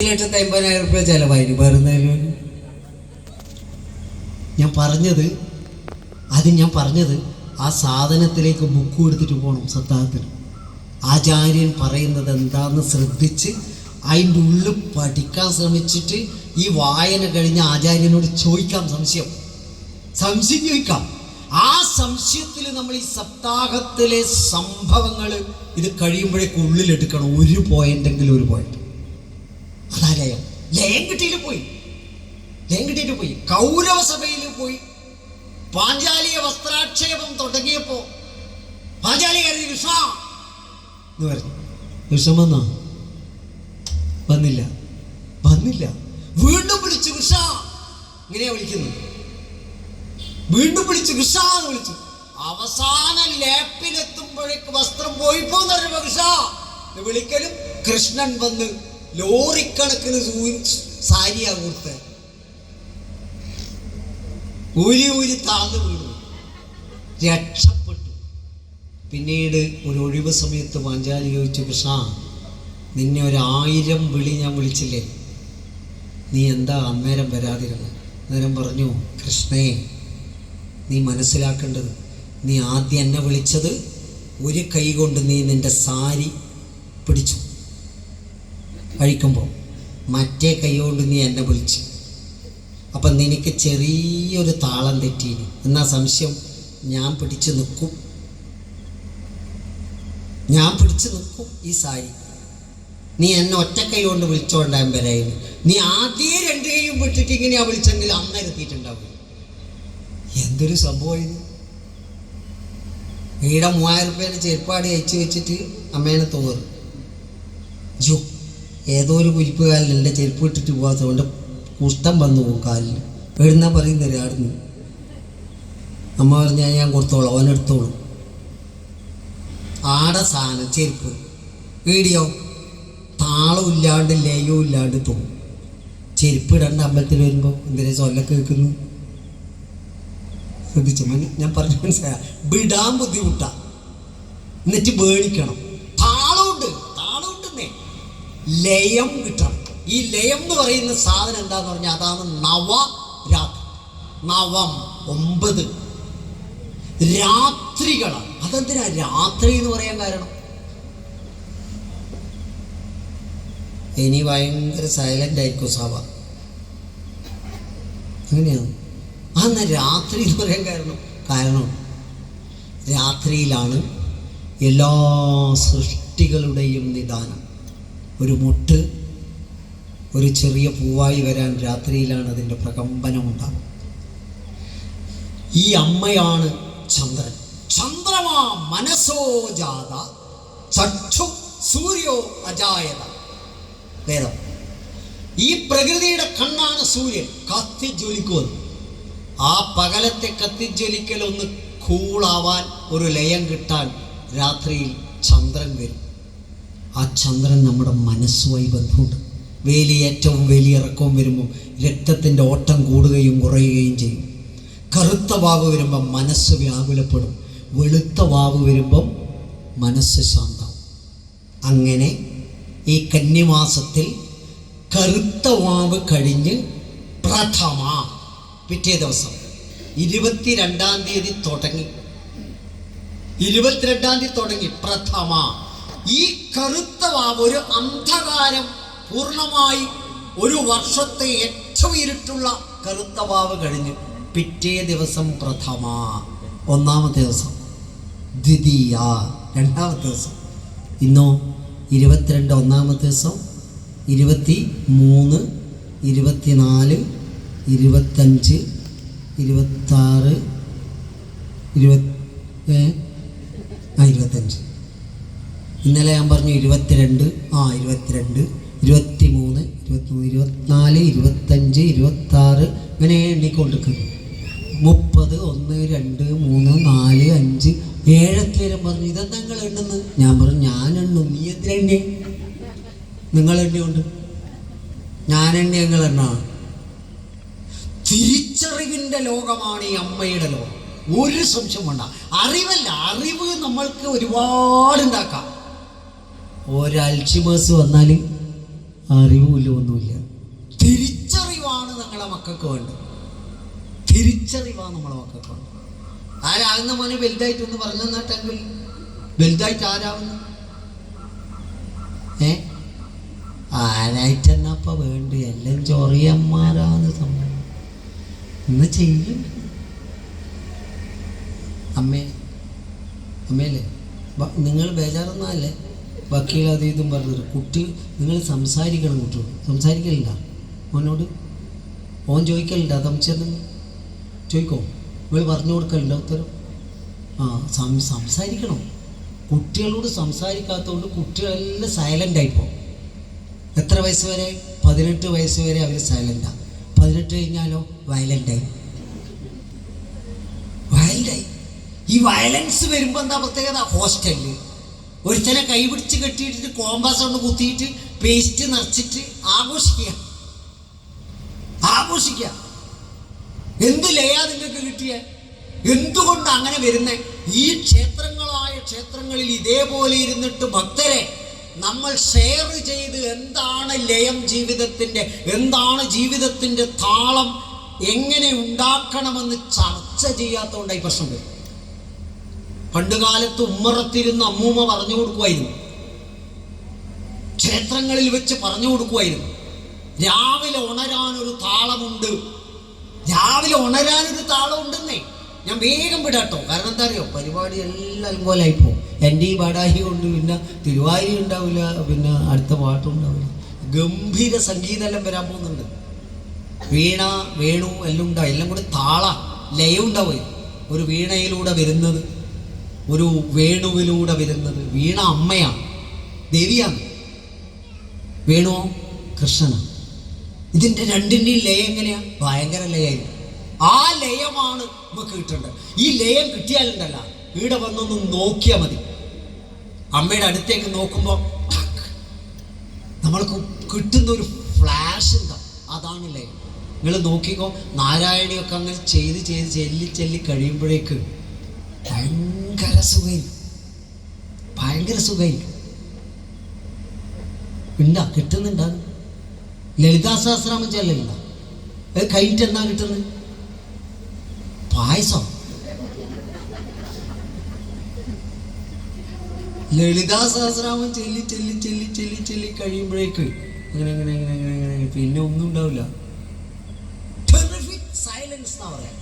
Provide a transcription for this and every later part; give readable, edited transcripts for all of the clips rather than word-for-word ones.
1,50,000 ചിലവായി വേറുന്നതിന്. ഞാൻ പറഞ്ഞത് ആ സാധനത്തിലേക്ക് ബുക്ക് എടുത്തിട്ട് പോകണം. സപ്താഹത്തിന് ആചാര്യൻ പറയുന്നത് എന്താണെന്ന് ശ്രദ്ധിച്ച് അതിൻ്റെ ഉള്ളിൽ പഠിക്കാൻ ശ്രമിച്ചിട്ട് ഈ വായന കഴിഞ്ഞ ആചാര്യനോട് ചോദിക്കാം, സംശയം ചോദിക്കാം. ആ സംശയത്തിൽ നമ്മൾ ഈ സപ്താഹത്തിലെ സംഭവങ്ങൾ ഇത് കഴിയുമ്പോഴേക്ക് ഉള്ളിലെടുക്കണം. ഒരു പോയിന്റെങ്കിലും ഒരു പോയിന്റ്. അതാ ലയം. ലയം കിട്ടിയിട്ട് പോയി. കൗരവ സഭയിൽ പോയി പാഞ്ചാലിയെ വസ്ത്രാക്ഷേപം തുടങ്ങിയപ്പോ പാഞ്ചാലി കരുതി കൃഷ്ണ എന്ന് പറഞ്ഞു. കൃഷ്ണൻ വന്നില്ല. വീണ്ടും വിളിച്ചു കൃഷ്ണ, ഇങ്ങനെയാ വിളിക്കുന്നു. വീണ്ടും വിളിച്ചു കൃഷ്ണ എന്ന് വിളിച്ചു. അവസാന ലേപ്പിലെത്തുമ്പോഴേക്ക് വസ്ത്രം പോയിപ്പോന്ന് പറയുമ്പോ കൃഷ്ണ വിളിക്കലും കൃഷ്ണൻ വന്ന് ലോറിക്കണക്കിന് സാരിയാ കൊടുത്ത് ഊരി താഴ്ന്നു വീണു, രക്ഷപ്പെട്ടു. പിന്നീട് ഒരു ഒഴിവ് സമയത്ത് പാഞ്ചാലി ചോദിച്ചു, കൃഷ്ണ നിന്നെ 1000 വിളി ഞാൻ വിളിച്ചില്ലേ, നീ എന്താ അന്നേരം വരാതിരുന്നത്? അന്നേരം പറഞ്ഞു, കൃഷ്ണേ നീ മനസ്സിലാക്കേണ്ടത്, നീ ആദ്യം എന്നെ വിളിച്ചത് ഒരു കൈ കൊണ്ട് നീ നിന്റെ സാരി പിടിച്ചു കഴിക്കുമ്പോൾ, മറ്റേ കൈ കൊണ്ട് നീ എന്നെ വിളിച്ചു. അപ്പം നിനക്ക് ചെറിയൊരു താളം തെറ്റീന്. എന്നാ സംശയം? ഞാൻ പിടിച്ചു നിൽക്കും ഈ സാരി. നീ എന്നെ ഒറ്റ കൈ കൊണ്ട് വിളിച്ചോണ്ടാൻ വരായിരുന്നു. നീ ആദ്യം 2 കൈയും വിട്ടിട്ട് ഇങ്ങനെയാ വിളിച്ചെങ്കിൽ അന്നേരം എത്തിയിട്ടുണ്ടാവും. എന്തൊരു സംഭവം ഇത്! ഈടെ 3000 ചെരുപ്പാടി അയച്ചു വെച്ചിട്ട് അമ്മേനെ തോറും ഏതോ ഒരു കുരിപ്പുകാലിൽ എൻ്റെ ചെരുപ്പ് ഇട്ടിട്ട് പോകാത്തതുകൊണ്ട് കുഷ്ഠം വന്നു പോകും കാലിൽ. എഴുന്നാ പറയുന്നത് ആടുന്നു. അമ്മ പറഞ്ഞാൽ ഞാൻ കൊടുത്തോളാം, അവനെടുത്തോളും. ആടെ സാധനം ചെരുപ്പ് വീടിയോ താളം ഇല്ലാണ്ട് ലയവും ഇല്ലാണ്ട് തോന്നും. ചെരുപ്പ് ഇടണ്ട അമ്പലത്തിൽ വരുമ്പോൾ എന്തിനാ ചൊല്ലൊക്കെ കേൾക്കുന്നു. ശ്രദ്ധിച്ചു ഞാൻ പറഞ്ഞു മനസ്സിലായ വിടാൻ ബുദ്ധിമുട്ടാ, എന്നിട്ട് മേടിക്കണം. താളമുണ്ടെന്നേ ലയം കിട്ടണം. ഈ ലയം എന്ന് പറയുന്ന സാധനം എന്താന്ന് പറഞ്ഞാൽ അതാണ് നവരാത്രി. 9 രാത്രികളാണ്. അതെന്തിനാ രാത്രി എന്ന് പറയാൻ കാരണം? ഇനി ഭയങ്കര സൈലന്റ് ആയിരിക്കും സഭ. അങ്ങനെയാണ്. അന്ന് രാത്രി എന്ന് പറയാൻ കാരണം രാത്രിയിലാണ് എല്ലാ സൃഷ്ടികളുടെയും നിദാനം. ഒരു മുട്ട് ഒരു ചെറിയ പൂവായി വരാൻ രാത്രിയിലാണ് അതിൻ്റെ പ്രകമ്പനം ഉണ്ടാകും. ഈ അമ്മയാണ് ചന്ദ്രൻ. ചന്ദ്രമാ മനസ്സോ ജാത ചക്ഷു സൂര്യോ അജായത. വേദം. ഈ പ്രകൃതിയുടെ കണ്ണാണ് സൂര്യൻ. കത്തിജ്വലിക്കുന്നത്. ആ പകലത്തെ കത്തിജ്വലിക്കലൊന്ന് കൂളാവാൻ, ഒരു ലയം കിട്ടാൻ രാത്രിയിൽ ചന്ദ്രൻ വരും. ആ ചന്ദ്രൻ നമ്മുടെ മനസ്സുമായി ബന്ധമുണ്ട്. ഏറ്റവും വലിയ ഇറക്കവും വരുമ്പോൾ രക്തത്തിൻ്റെ ഓട്ടം കൂടുകയും കുറയുകയും ചെയ്യും. കറുത്ത വാവ് വരുമ്പം മനസ്സ് വ്യാകുലപ്പെടും. വെളുത്ത വാവ് വരുമ്പം മനസ്സ് ശാന്തം. അങ്ങനെ ഈ കന്നിമാസത്തിൽ കറുത്ത വാവ് കഴിഞ്ഞ് പ്രഥമ പിറ്റേ ദിവസം 22-ാം തീയതി തുടങ്ങി. 22-ാം തീയതി തുടങ്ങി പ്രഥമ. ഈ കറുത്ത വാവ് ഒരു അന്ധകാരം പൂർണ്ണമായി ഒരു വർഷത്തെ ഏറ്റവും ഇരുട്ടുള്ള കറുത്ത വാവ് കഴിഞ്ഞ് പിറ്റേ ദിവസം പ്രഥമ, 1ാമത്തെ ദിവസം. ദ്വിതീയ, 2ാമത്തെ ദിവസം. ഇന്നോ 22 1ാമത്തെ ദിവസം, 23, 24, 25, 26, 25. ഇന്നലെ ഞാൻ പറഞ്ഞു 22, 22, 23, 24, 25, 26 ഇങ്ങനെ എണ്ണിക്കൊണ്ടിരിക്കുന്നു. 30, 1, 2, 3, 4, 5, 7 പറഞ്ഞു. ഇതെന്താ നിങ്ങൾ എണ്ണുന്നു? ഞാൻ പറഞ്ഞു ഞാൻ എണ്ണും, നീ എന്തിനാ എണ്ണേ? നിങ്ങൾ എണ്ണിയുണ്ട്, ഞാൻ എണ്ണി, നിങ്ങൾ എണ്ണ. തിരിച്ചറിവിൻ്റെ ലോകമാണ് ഈ അമ്മയുടെ ലോകം. ഒരു സംശയം വേണ്ട. അറിവ് നമ്മൾക്ക് ഒരുപാട് ഉണ്ടാക്കാം. ഒരു അൽഷിമേഴ്സ് വന്നാൽ അറിവുമില്ല, ഒന്നുമില്ല. തിരിച്ചറിവാണ് ഞങ്ങളെ മക്കൾക്ക് വേണ്ടത്. തിരിച്ചറിവാണ് നമ്മളെ മക്കൾക്ക് വേണ്ടത്. ആരാകുന്ന മോനെ വലുതായിട്ടൊന്ന് പറഞ്ഞു തന്നിട്ടെങ്കിൽ വലുതായിട്ട് ആരാവുന്നു? ആരായിട്ടെന്നപ്പ വേണ്ട, എല്ലാം ചൊറിയന്മാരാന്ന് സംഭവം. ഇന്ന് ചെയ്യും. അമ്മയല്ലേ നിങ്ങൾ ബേജാറൊന്നല്ലേ വക്കീൽ അത് ഇതും പറഞ്ഞത്. കുട്ടി നിങ്ങൾ സംസാരിക്കണം. കുട്ടിയോട് സംസാരിക്കലില്ല. മോനോട് ഓൻ ചോദിക്കലുണ്ട്. സംശയം ചോദിക്കോ? നിങ്ങൾ പറഞ്ഞു കൊടുക്കലുണ്ടോ ഉത്തരം? സംസാരിക്കണം. കുട്ടികളോട് സംസാരിക്കാത്തതുകൊണ്ട് കുട്ടികളെല്ലാം സൈലൻ്റായിപ്പോ. എത്ര വയസ്സ് വരെ? 18 വയസ്സ് വരെ അവർ സൈലൻ്റാണ്. 18 കഴിഞ്ഞാലോ വയലൻ്റായി. ഈ വയലൻസ് വരുമ്പോൾ എന്താ പ്രത്യേകത? ഹോസ്റ്റലിൽ ഒരുത്തനെ കൈപിടിച്ച് കെട്ടിയിട്ടിട്ട് കോമ്പാസ് കൊണ്ട് കുത്തിയിട്ട് പേസ്റ്റ് നിറച്ചിട്ട് ആഘോഷിക്കുക. എന്ത് ലയാ നിങ്ങൾക്ക് കിട്ടിയ? എന്തുകൊണ്ട് അങ്ങനെ വരുന്നേ? ഈ ക്ഷേത്രങ്ങളിൽ ഇതേപോലെ ഇരുന്നിട്ട് ഭക്തരെ നമ്മൾ ഷെയർ ചെയ്ത് എന്താണ് ലയം ജീവിതത്തിൻ്റെ, എന്താണ് ജീവിതത്തിൻ്റെ താളം, എങ്ങനെ ഉണ്ടാക്കണമെന്ന് ചർച്ച ചെയ്യാത്തതുകൊണ്ടായി പ്രശ്നം വരും. പണ്ടുകാലത്ത് ഉമ്മറത്തിരുന്ന് അമ്മൂമ്മ പറഞ്ഞു കൊടുക്കുമായിരുന്നു, ക്ഷേത്രങ്ങളിൽ വെച്ച് പറഞ്ഞു കൊടുക്കുമായിരുന്നു. രാവിലെ ഉണരാനൊരു താളമുണ്ട്, രാവിലെ ഉണരാനൊരു താളമുണ്ടെന്നേ. ഞാൻ വേഗം വിടാട്ടോ, കാരണം എന്താ അറിയോ? പരിപാടി എല്ലാം അൽങ്കോലായിപ്പോ. എൻ്റെ ഈ ബടായി കൊണ്ട് പിന്നെ തിരുവാതിര ഉണ്ടാവില്ല, പിന്നെ അടുത്ത പാട്ടും ഉണ്ടാവില്ല. ഗംഭീര സംഗീതമെല്ലാം വരാൻ പോകുന്നുണ്ട്. വീണ വേണു എല്ലാം ഉണ്ടാവും. എല്ലാം കൂടി ലയം ഉണ്ടാവും. ഒരു വീണയിലൂടെ വരുന്നത്, ഒരു വേണുവിലൂടെ വരുന്നത്. വീണ അമ്മയാണ്, ദേവിയാണ്. വേണുവോ കൃഷ്ണനാണ്. ഇതിൻ്റെ രണ്ടിൻ്റെയും ലയം എങ്ങനെയാ? ഭയങ്കര ലയമായിരിക്കും. ആ ലയമാണ് നമുക്ക് കിട്ടേണ്ടത്. ഈ ലയം കിട്ടിയാലുണ്ടല്ല, ഇവിടെ വന്നൊന്ന് നോക്കിയാൽ മതി. അമ്മയുടെ അടുത്തേക്ക് നോക്കുമ്പോൾ നമ്മൾക്ക് കിട്ടുന്ന ഒരു ഫ്ലാഷ് ഉണ്ടാവും. അതാണ് ലയം. നിങ്ങൾ നോക്കിക്കോ, നാരായണിയൊക്കെ അങ്ങനെ ചെയ്ത് ചെല്ലി കഴിയുമ്പോഴേക്ക് ഭയങ്കര സുഖമായിരിക്കും. ഉണ്ടാ കിട്ടുന്നുണ്ടാകും. ലളിതാ സഹസ്രനാമം ചെല്ലില്ല, അത് കഴിഞ്ഞിട്ട് എന്താ കിട്ടുന്നത്? പായസം. ലളിതാ സഹസ്രനാമം ചെല്ലി കഴിയുമ്പോഴേക്ക് അങ്ങനെ പിന്നെ ഒന്നും ഉണ്ടാവില്ല. സൈലൻസ് എന്നാ പറയാ.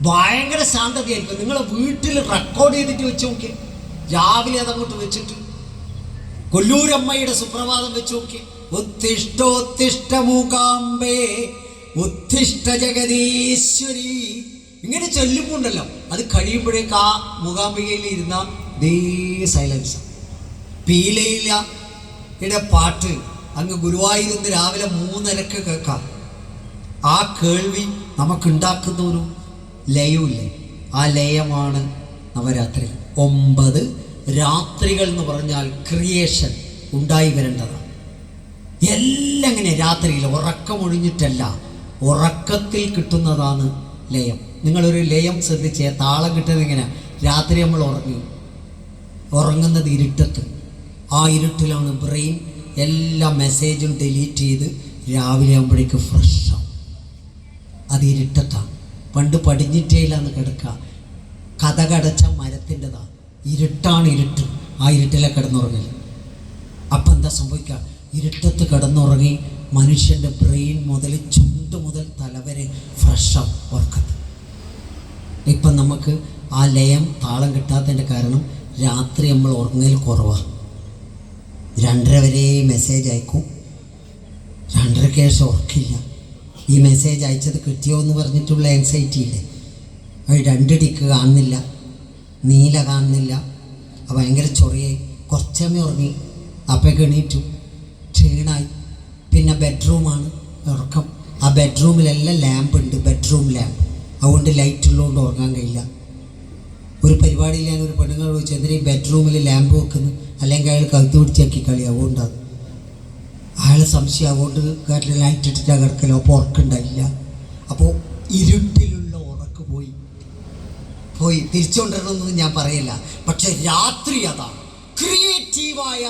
ഭയങ്കര ശാന്തതയായിരിക്കും. നിങ്ങളെ വീട്ടിൽ റെക്കോർഡ് ചെയ്തിട്ട് വെച്ച് നോക്കി, രാവിലെ അതങ്ങോട്ട് വെച്ചിട്ട് കൊല്ലൂരമ്മയുടെ സുപ്രഭാതം വെച്ച് നോക്കി. ഉത്തിഷ്ടോത്തിഷ്ട മൂകാംബേ ഉത്തിഷ്ട ജഗദീശ്വരി ഇങ്ങനെ ചൊല്ലുമ്പോണ്ടല്ലോ, അത് കഴിയുമ്പോഴേക്ക് ആ മൂകാംബികയിൽ ഇരുന്ന ദേ സൈലൻസ്. പീലയിലയുടെ പാട്ട് അങ്ങ് ഗുരുവായൂരിന്ന് രാവിലെ 3:30 കേൾക്കാം. ആ കേൾവി നമുക്കുണ്ടാക്കുന്ന ഒരു ലയമില്ലേ, ആ ലയമാണ് നവരാത്രി. 9 രാത്രികൾ എന്ന് പറഞ്ഞാൽ ക്രിയേഷൻ ഉണ്ടായി വരേണ്ടതാണ്. എല്ലാം അങ്ങനെ രാത്രിയിൽ ഉറക്കമൊഴിഞ്ഞിട്ടല്ല, ഉറക്കത്തിൽ കിട്ടുന്നതാണ് ലയം. നിങ്ങളൊരു ലയം ശ്രദ്ധിച്ചേ, താളം കിട്ടുന്നത് എങ്ങനെയാണ്? രാത്രി നമ്മൾ ഉറങ്ങുന്നത് ഇരുട്ടത്ത്. ആ ഇരുട്ടിലാണ് ബ്രെയിൻ എല്ലാ മെസ്സേജും ഡിലീറ്റ് ചെയ്ത് രാവിലെ ആകുമ്പോഴേക്ക് ഫ്രഷാവും. അത് ഇരുട്ടത്താണ്. പണ്ട് പടിഞ്ഞിറ്റയിലാന്ന് കിടക്കുക, കഥകടച്ച മരത്തിൻ്റെതാണ്. ഇരുട്ട്. ആ ഇരുട്ടിലെ കിടന്നുറങ്ങൽ. അപ്പം എന്താ സംഭവിക്കുക? ഇരുട്ടത്ത് കിടന്നുറങ്ങി മനുഷ്യൻ്റെ ബ്രെയിൻ മുതൽ ചുണ്ട് മുതൽ തലവരെ ഫ്രഷാവും ഉറക്കത്ത്. ഇപ്പം നമുക്ക് ആ ലയം താളം കിട്ടാത്തതിൻ്റെ കാരണം രാത്രി നമ്മൾ ഉറങ്ങൽ കുറവാണ്. 2:30 വരെ മെസ്സേജ് അയക്കും, 2:30 ശേഷം ഉറക്കില്ല. ഈ മെസ്സേജ് അയച്ചത് കിട്ടിയോ എന്ന് പറഞ്ഞിട്ടുള്ള ആൻസൈറ്റി ഇല്ലേ, അത് 2 ടിക്ക് കാണുന്നില്ല, നീല കാണുന്നില്ല. ഭയങ്കര ചൊറിയായി. കുറച്ചമ്മ ഉറങ്ങി, അപ്പോഴേക്ക് എണീറ്റു, ക്ഷീണായി. പിന്നെ ബെഡ്റൂമാണ് ഉറക്കം. ആ ബെഡ്റൂമിലെല്ലാം ലാമ്പ് ഉണ്ട്, ബെഡ്റൂം ലാമ്പ്. അതുകൊണ്ട് ലൈറ്റ് ഉള്ളതുകൊണ്ട് ഉറങ്ങാൻ കഴിയില്ല. ഒരു പരിപാടിയിൽ ഞാൻ ഒരു പെണ്ണുങ്ങൾ ചോദിച്ചു, എന്തിനാ ഈ ബെഡ്റൂമിൽ ലാമ്പ് വെക്കുന്നു? അല്ലെങ്കിൽ അയാൾ കഴുത്ത് പിടിച്ചാക്കി കളി. അതുകൊണ്ടാണ് അയാൾ സംശയം. അതുകൊണ്ട് കാട്ടിൽ ലൈറ്റ് ഇട്ടിട്ടാണ് കിടക്കലോ, അപ്പോൾ ഉറക്കുണ്ടായില്ല. അപ്പോൾ ഇരുട്ടിലുള്ള ഉറക്ക് പോയി തിരിച്ചുകൊണ്ടിരണമെന്നൊന്നും ഞാൻ പറയില്ല. പക്ഷെ രാത്രി അതാണ് ക്രിയേറ്റീവായ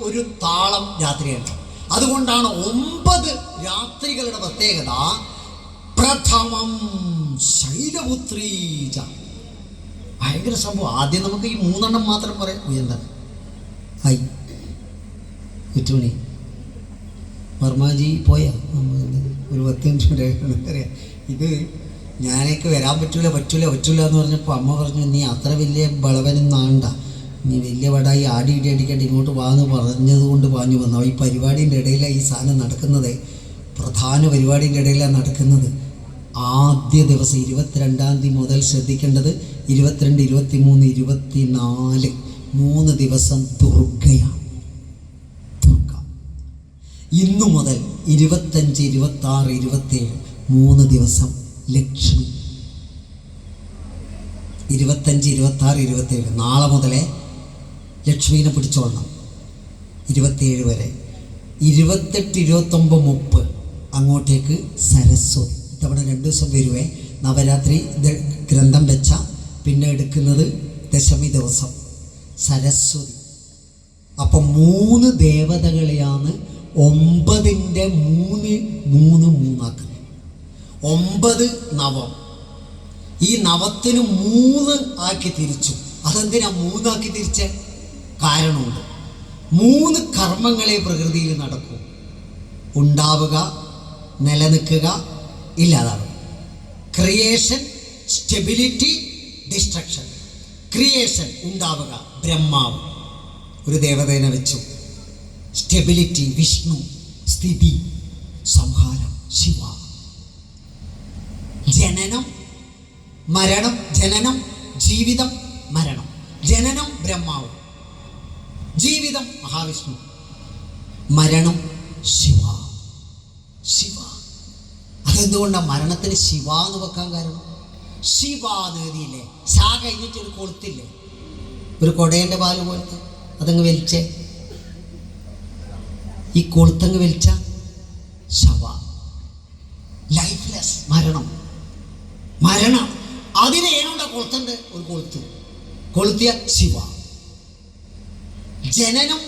ഒരു താളം രാത്രിയാണ്. അതുകൊണ്ടാണ് 9 രാത്രികളുടെ പ്രത്യേകത. പ്രഥമം ശൈലപുത്രീജ. ഭയങ്കര സംഭവം. ആദ്യം നമുക്ക് ഈ 3 മാത്രം പറയാം. എന്താ ഹായ് കുറ്റുമണി വർമാജി പോയാ ഒരു 10 മിനിറ്റ് അറിയാം. ഇത് ഞാനേക്ക് വരാൻ പറ്റൂല എന്ന് പറഞ്ഞപ്പോൾ അമ്മ പറഞ്ഞു, നീ അത്ര വലിയ ബളവനൊന്നും ആണ്ട, നീ വലിയ വടായി ആടി ഇടി അടിക്കാണ്ട് ഇങ്ങോട്ട് വാന്ന് പറഞ്ഞത് കൊണ്ട് പാഞ്ഞു വന്നു. ഈ പരിപാടിൻ്റെ ഇടയിലാണ് ഈ സാധനം നടക്കുന്നത്. പ്രധാന പരിപാടിൻ്റെ ഇടയിലാണ് നടക്കുന്നത്. ആദ്യ ദിവസം 22-ാം തീയതി മുതൽ ശ്രദ്ധിക്കേണ്ടത് 22, 23, 24 3 ദിവസം ദുർഗയാണ്. ദുർഗ. ഇന്നു മുതൽ 25, 26, 27 3 ദിവസം ലക്ഷ്മി. 25, 26, 27 നാളെ മുതലേ ലക്ഷ്മീനെ പിടിച്ചോളണം. 27 വരെ. 28, 29, 30 അങ്ങോട്ടേക്ക് സരസ്വതി. ഇതവിടെ 2 ദിവസം വരുവേ. നവരാത്രി ഗ്രന്ഥം വെച്ച പിന്നെ എടുക്കുന്നത് ദശമി ദിവസം സരസ്വതി. അപ്പം 3 ദേവതകളെയാണ് 9ന്റെ 3 ആക്കുന്നത്. 9 നവം. ഈ നവത്തിന് 3 ആക്കി തിരിച്ചു. അതെന്തിനാ 3 ആക്കി തിരിച്ച കാരണമുണ്ട്. 3 കർമ്മങ്ങളെ പ്രകൃതിയിൽ നടക്കൂ. ഉണ്ടാവുക, നിലനിൽക്കുക, ഇല്ലാതാവുക. Creation, stability, destruction. ക്രിയേഷൻ ഉണ്ടാവുക, ബ്രഹ്മാവ് ഒരു ദേവതേനെ വെച്ചു. സ്റ്റെബിലിറ്റി വിഷ്ണു, സ്ഥിതി സംഹാരം ശിവ. ജനനം മരണം, ജനനം ജീവിതം മരണം. ജനനം ബ്രഹ്മാവ്, ജീവിതം മഹാവിഷ്ണു, മരണം ശിവ. ശിവ. അതെന്തുകൊണ്ടാണ് മരണത്തിന് ശിവ എന്ന് വെക്കാൻ കാരണം? ശിവ നേതിയില്ലേ, ശാ കഴിഞ്ഞിട്ട് ഒരു കൊളുത്തില്ലേ, ഒരു കൊടേൻ്റെ പാല് പോലത്തെ, അതങ്ങ് വലിച്ചേ. ഈ കൊളുത്തങ്ങ് വലിച്ച ശവ. ലൈഫ്ലെസ്, മരണം. മരണം അതിനെ ഏനോണ്ട കൊളുത്തണ്ട് ഒരു കൊളുത്ത് കൊളുത്തിയ ശിവ. ജനനം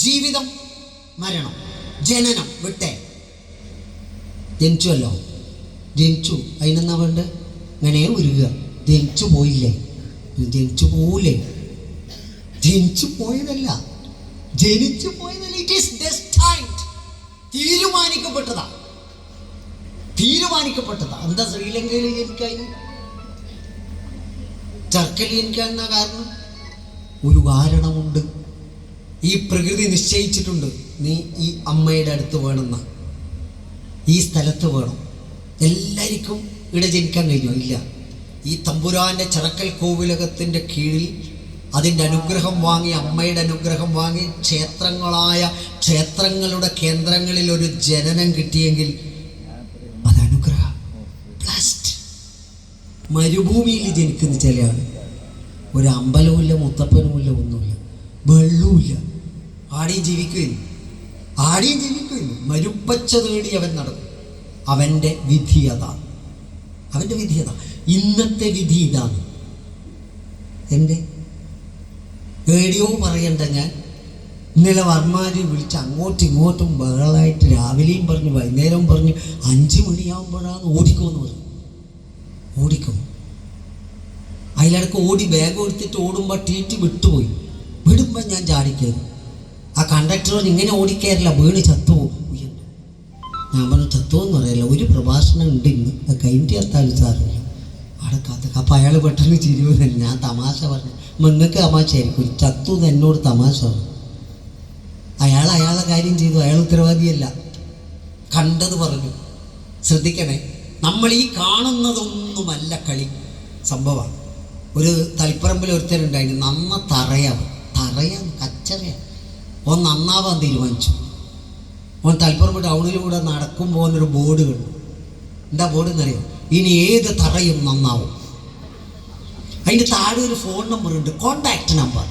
ജീവിതം മരണം. ജനനം വിട്ടേ, ജനിച്ചുവല്ലോ, ജനിച്ചു, അതിനെന്നാ വേണ്ട ഇങ്ങനെ ഉരുക. ജനിച്ചു പോയില്ലേ, ജനിച്ചു പോവില്ലേ, ജനിച്ചു പോയതല്ല, ജനിച്ചു പോയതല്ല. It is destined. തീരുമാനിക്കപ്പെട്ടതാ. എന്താ ശ്രീലങ്കയിൽ ജനിക്കാൻ, ടർക്കിൽ ജനിക്കാൻ എന്നാ കാരണം? ഒരു കാരണമുണ്ട്. ഈ പ്രകൃതി നിശ്ചയിച്ചിട്ടുണ്ട്, നീ ഈ അമ്മയുടെ അടുത്ത് വേണമെന്ന, ഈ സ്ഥലത്ത് വേണം. എല്ലാവർക്കും ഇവിടെ ജനിക്കാൻ കഴിഞ്ഞോ? ഇല്ല. ഈ തമ്പുരാൻ്റെ ചിറക്കൽ കോവിലകത്തിൻ്റെ കീഴിൽ അതിൻ്റെ അനുഗ്രഹം വാങ്ങി, അമ്മയുടെ അനുഗ്രഹം വാങ്ങി, ക്ഷേത്രങ്ങളുടെ കേന്ദ്രങ്ങളിൽ ഒരു ജനനം കിട്ടിയെങ്കിൽ അത് അനുഗ്രഹം. ബ്ലസ്ഡ്. മരുഭൂമിയിൽ ജനിക്കുന്ന ചിലയാണ്. ഒരു അമ്പലവുമില്ല, മുത്തപ്പനുമില്ല, ഒന്നുമില്ല, വെള്ളവുമില്ല. ആടിയും ജീവിക്കുകയില്ല. മരുപ്പച്ച തേടി അവൻ നടക്കും. അവൻ്റെ വിധി അതാണ്. ഇന്നത്തെ വിധി ഇതാണ്. എൻ്റെ റേഡിയോ പറയണ്ട, ഞാൻ ഇന്നലെ വർമാരി വിളിച്ച് അങ്ങോട്ടും ഇങ്ങോട്ടും ബഹളമായിട്ട് രാവിലെയും പറഞ്ഞു വൈകുന്നേരവും പറഞ്ഞു 5 മണിയാകുമ്പോഴാണ് ഓടിക്കുമെന്ന് പറഞ്ഞു. ഓടിക്കും. അതിലിടക്ക് ഓടി ബാഗ് എടുത്തിട്ട് ഓടുമ്പോൾ ടീറ്റ് വിട്ടുപോയി. വിടുമ്പോൾ ഞാൻ ചാടിക്കയറി. ആ കണ്ടക്ടർ ഇങ്ങനെ ഓടിക്കയറില്ല, വീണ് ചത്തുപോകും. ഞാൻ പറഞ്ഞു ചത്തുവെന്ന് പറയല്ല, ഒരു പ്രഭാഷണം ഉണ്ട് ഇന്ന്, അത് കഴിഞ്ഞിട്ട് ചേർത്താലും സാറില്ല അവിടെ കാത്തൊക്കെ. അപ്പം അയാൾ പെട്ടെന്ന് ചിരിവുന്നില്ല. ഞാൻ തമാശ പറഞ്ഞു. നിങ്ങൾക്ക് തമാശയായിരിക്കും, ചത്തു എന്നോട് തമാശ പറഞ്ഞു. അയാളെ കാര്യം ചെയ്തു, അയാൾ ഉത്തരവാദിയല്ല. കണ്ടത് പറഞ്ഞു. ശ്രദ്ധിക്കണേ, നമ്മൾ ഈ കാണുന്നതൊന്നുമല്ല കളി. സംഭവമാണ്. ഒരു തളിപ്പറമ്പിൽ ഒരുത്തരുണ്ടായിരുന്നു, നന്ന തറയാണ് കച്ചറയാണ്. ഓൻ നന്നാവാൻ തീരുമാനിച്ചു. ഓൻ തളിപ്പറമ്പ് ടൗണിലൂടെ നടക്കുമ്പോൾ ഒരു ബോർഡ് കണ്ടു. എന്താ ബോർഡ് എന്നറിയാം? ഇനി ഏത് തറയും നന്നാവും. അതിൻ്റെ താഴെ ഒരു ഫോൺ നമ്പർ ഉണ്ട്, കോണ്ടാക്ട് നമ്പർ.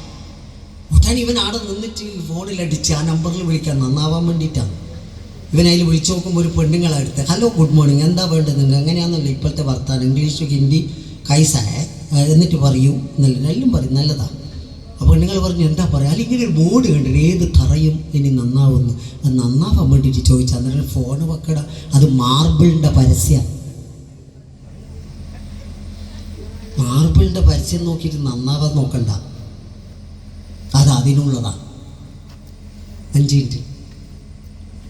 ഉടനെ ഇവൻ അവിടെ നിന്നിട്ട് ഫോണിലടിച്ച് ആ നമ്പറിൽ വിളിക്കാൻ, നന്നാവാൻ വേണ്ടിയിട്ടാണ്. ഇവൻ അതിൽ വിളിച്ചു നോക്കുമ്പോൾ ഒരു പെണ്ണുങ്ങളടുത്ത്, ഹലോ ഗുഡ് മോർണിംഗ്, എന്താ വേണ്ടത് നിങ്ങൾ, എങ്ങനെയാണെന്നല്ലോ ഇപ്പോഴത്തെ വർത്താനം, ഇംഗ്ലീഷ് ഹിന്ദി കൈസായ എന്നിട്ട് പറയൂ എന്നല്ല, എല്ലാം പറയും, നല്ലതാണ്. അപ്പോൾ നിങ്ങൾ പറഞ്ഞു എന്താ പറയുക, അല്ലെങ്കിൽ ഒരു ബോർഡ് കണ്ടിട്ട് ഏത് തറയും ഇനി നന്നാവുന്നു, അത് നന്നാവാൻ വേണ്ടിയിട്ട് ചോദിച്ചാൽ അന്നേരം ഫോൺ വെക്കട, അത് മാർബിളിൻ്റെ പരസ്യം, മാർബിളിൻ്റെ പരസ്യം നോക്കിയിട്ട് നന്നാവാൻ നോക്കണ്ട, അത് അതിനുള്ളതാ. 5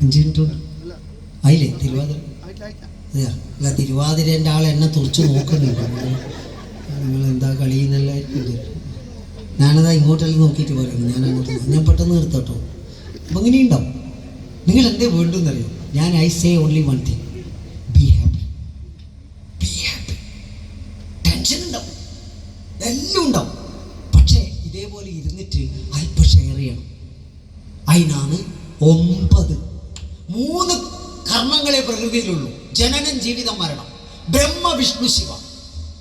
മിനിറ്റ് അതില്ലേ തിരുവാതിര, അല്ല തിരുവാതിരേൻ്റെ ആൾ എന്നെ തുറച്ച് നോക്കുന്നുണ്ട്, നിങ്ങൾ എന്താ കളിയെന്നെല്ലായിരിക്കും. ഞാനതാ ഇങ്ങോട്ടെല്ലാം നോക്കിയിട്ട് പറയുന്നു, ഞാൻ പെട്ടെന്ന് നിർത്തട്ടോ. അപ്പം ഇങ്ങനെയുണ്ടാവും. നിങ്ങൾ എന്തേ വേണ്ടെന്നറിയോ? ഞാൻ I say only one thing, be happy. Be happy. Tension ഉണ്ടാവും, എല്ലാം ഉണ്ടാവും, പക്ഷേ ഇതേപോലെ ഇരുന്നിട്ട് അല്പം ഷെയർ ചെയ്യണം. അതിനാണ് 3 കർമ്മങ്ങളെ പ്രകൃതിയിലുള്ളൂ: ജനനം, ജീവിതം, മരണം. ബ്രഹ്മ, വിഷ്ണു, ശിവ.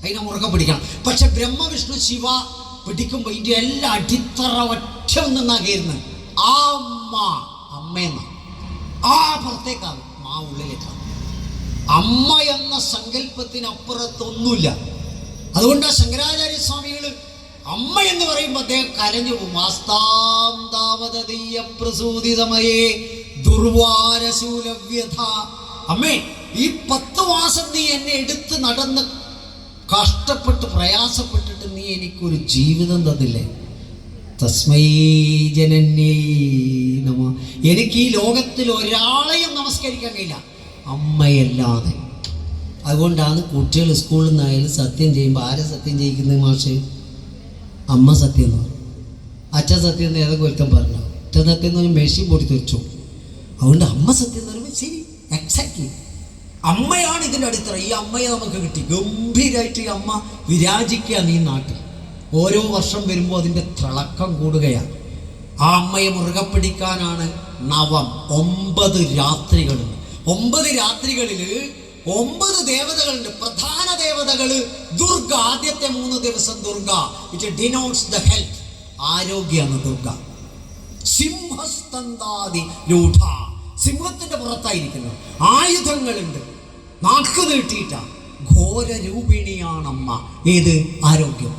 അതിനെ മുറുകെ പിടിക്കണം. പക്ഷെ ബ്രഹ്മ, വിഷ്ണു, ശിവ പിടിക്കുമ്പോൾ ഇതിൻ്റെ എല്ലാ അടിത്തറ ഒറ്റ ഒന്നാകരുന്ന് ആ അമ്മയെന്ന ആ പുറത്തേക്കാണ്, ആ ഉള്ളിലേക്കാണ്. അമ്മ എന്ന സങ്കല്പത്തിനപ്പുറത്തൊന്നുമില്ല. അതുകൊണ്ടാണ് ശങ്കരാചാര്യ സ്വാമികൾ അമ്മ എന്ന് പറയുമ്പോൾ അദ്ദേഹം കരഞ്ഞു പോകും. വാസ്താം താവതീയ പ്രസൂതി സമയേ ദുർവാരശൂലവ്യഥ. അമ്മേ, ഈ 10 മാസം നീ എന്നെ എടുത്ത് നടന്ന് കഷ്ടപ്പെട്ട് പ്രയാസപ്പെട്ടിട്ട് നീ എനിക്കൊരു ജീവിതം തന്നില്ലേ. തസ്മൈ ജനന്യൈ നമഃ. എനിക്ക് ഈ ലോകത്തിൽ ഒരാളെയും നമസ്കരിക്കാൻ കഴിയില്ല അമ്മയല്ലാതെ. അതുകൊണ്ടാണ് കുട്ടികൾ സ്കൂളിൽ നിന്നായാലും സത്യം ചെയ്യുമ്പോൾ ആരെ സത്യം ചെയ്യിക്കുന്നത്? മാഷ് അമ്മ സത്യം എന്ന് പറഞ്ഞു, അച്ഛൻ സത്യം എന്ന് ഏതൊക്കെ ഒരുത്തം പറഞ്ഞു. അച്ഛൻ സത്യം എന്ന് പറഞ്ഞാൽ മെഷീൻ പൊടി തെറിച്ചു. അതുകൊണ്ട് അമ്മ സത്യം എന്ന് പറയുമ്പോൾ ശരി, എക്സാക്ട്ലി അമ്മയാണ് ഇതിൻ്റെ അടിത്തറ. ഈ അമ്മയെ നമുക്ക് കിട്ടി. ഗംഭീരമായിട്ട് ഈ അമ്മ വിരാജിക്കുകയാണ് ഈ നാട്ടിൽ. ഓരോ വർഷം വരുമ്പോൾ അതിൻ്റെ തിളക്കം കൂടുകയാണ്. ആ അമ്മയെ മുറുകെ പിടിക്കാനാണ് നവം 9 രാത്രികളുണ്ട്. 9 രാത്രികളിൽ 9 ദേവതകളുണ്ട്. പ്രധാന ദേവതകൾ ദുർഗ. ആദ്യത്തെ 3 ദിവസം Durga, it denotes the health, ആരോഗ്യമാണ് ദുർഗ. സിംഹസ്തന്താദി രൂഢ, സിംഹത്തിന്റെ പുറത്തായിരിക്കുന്നു. ആയുധങ്ങളുണ്ട്, നാക്ക് നീട്ടിയിട്ട. ഘോരരൂപിണിയാണമ്മ. ഏത്? ആരോഗ്യം,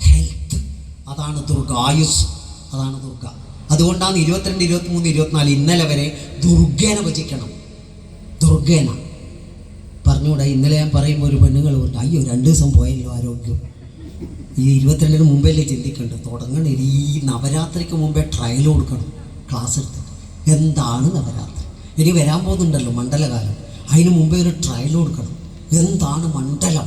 ഹെൽത്ത്. അതാണ് ദുർഗ. ആയുസ്, അതാണ് ദുർഗ. അതുകൊണ്ടാണ് 22, 23, 24 ഇന്നലെ വരെ ദുർഗേനെ ഭജിക്കണം. ദുർഗേന പറഞ്ഞുകൂടാ. ഇന്നലെ ഞാൻ പറയുമ്പോൾ ഒരു പെണ്ണുങ്ങൾ പറഞ്ഞു, അയ്യോ 2 ദിവസം പോയല്ലോ ആരോഗ്യം. ഈ 22-ന് മുമ്പല്ലേ ചിന്തിക്കേണ്ടത്. തുടങ്ങണം. ഈ നവരാത്രിക്ക് മുമ്പേ ട്രയൽ കൊടുക്കണം, ക്ലാസ് എടുത്തിട്ട്. എന്താണ് നവരാത്രി? ഇനി വരാൻ പോകുന്നുണ്ടല്ലോ മണ്ഡലകാലം. അതിന് മുമ്പേ ഒരു ട്രയൽ കൊടുക്കണം. എന്താണ് മണ്ഡലം?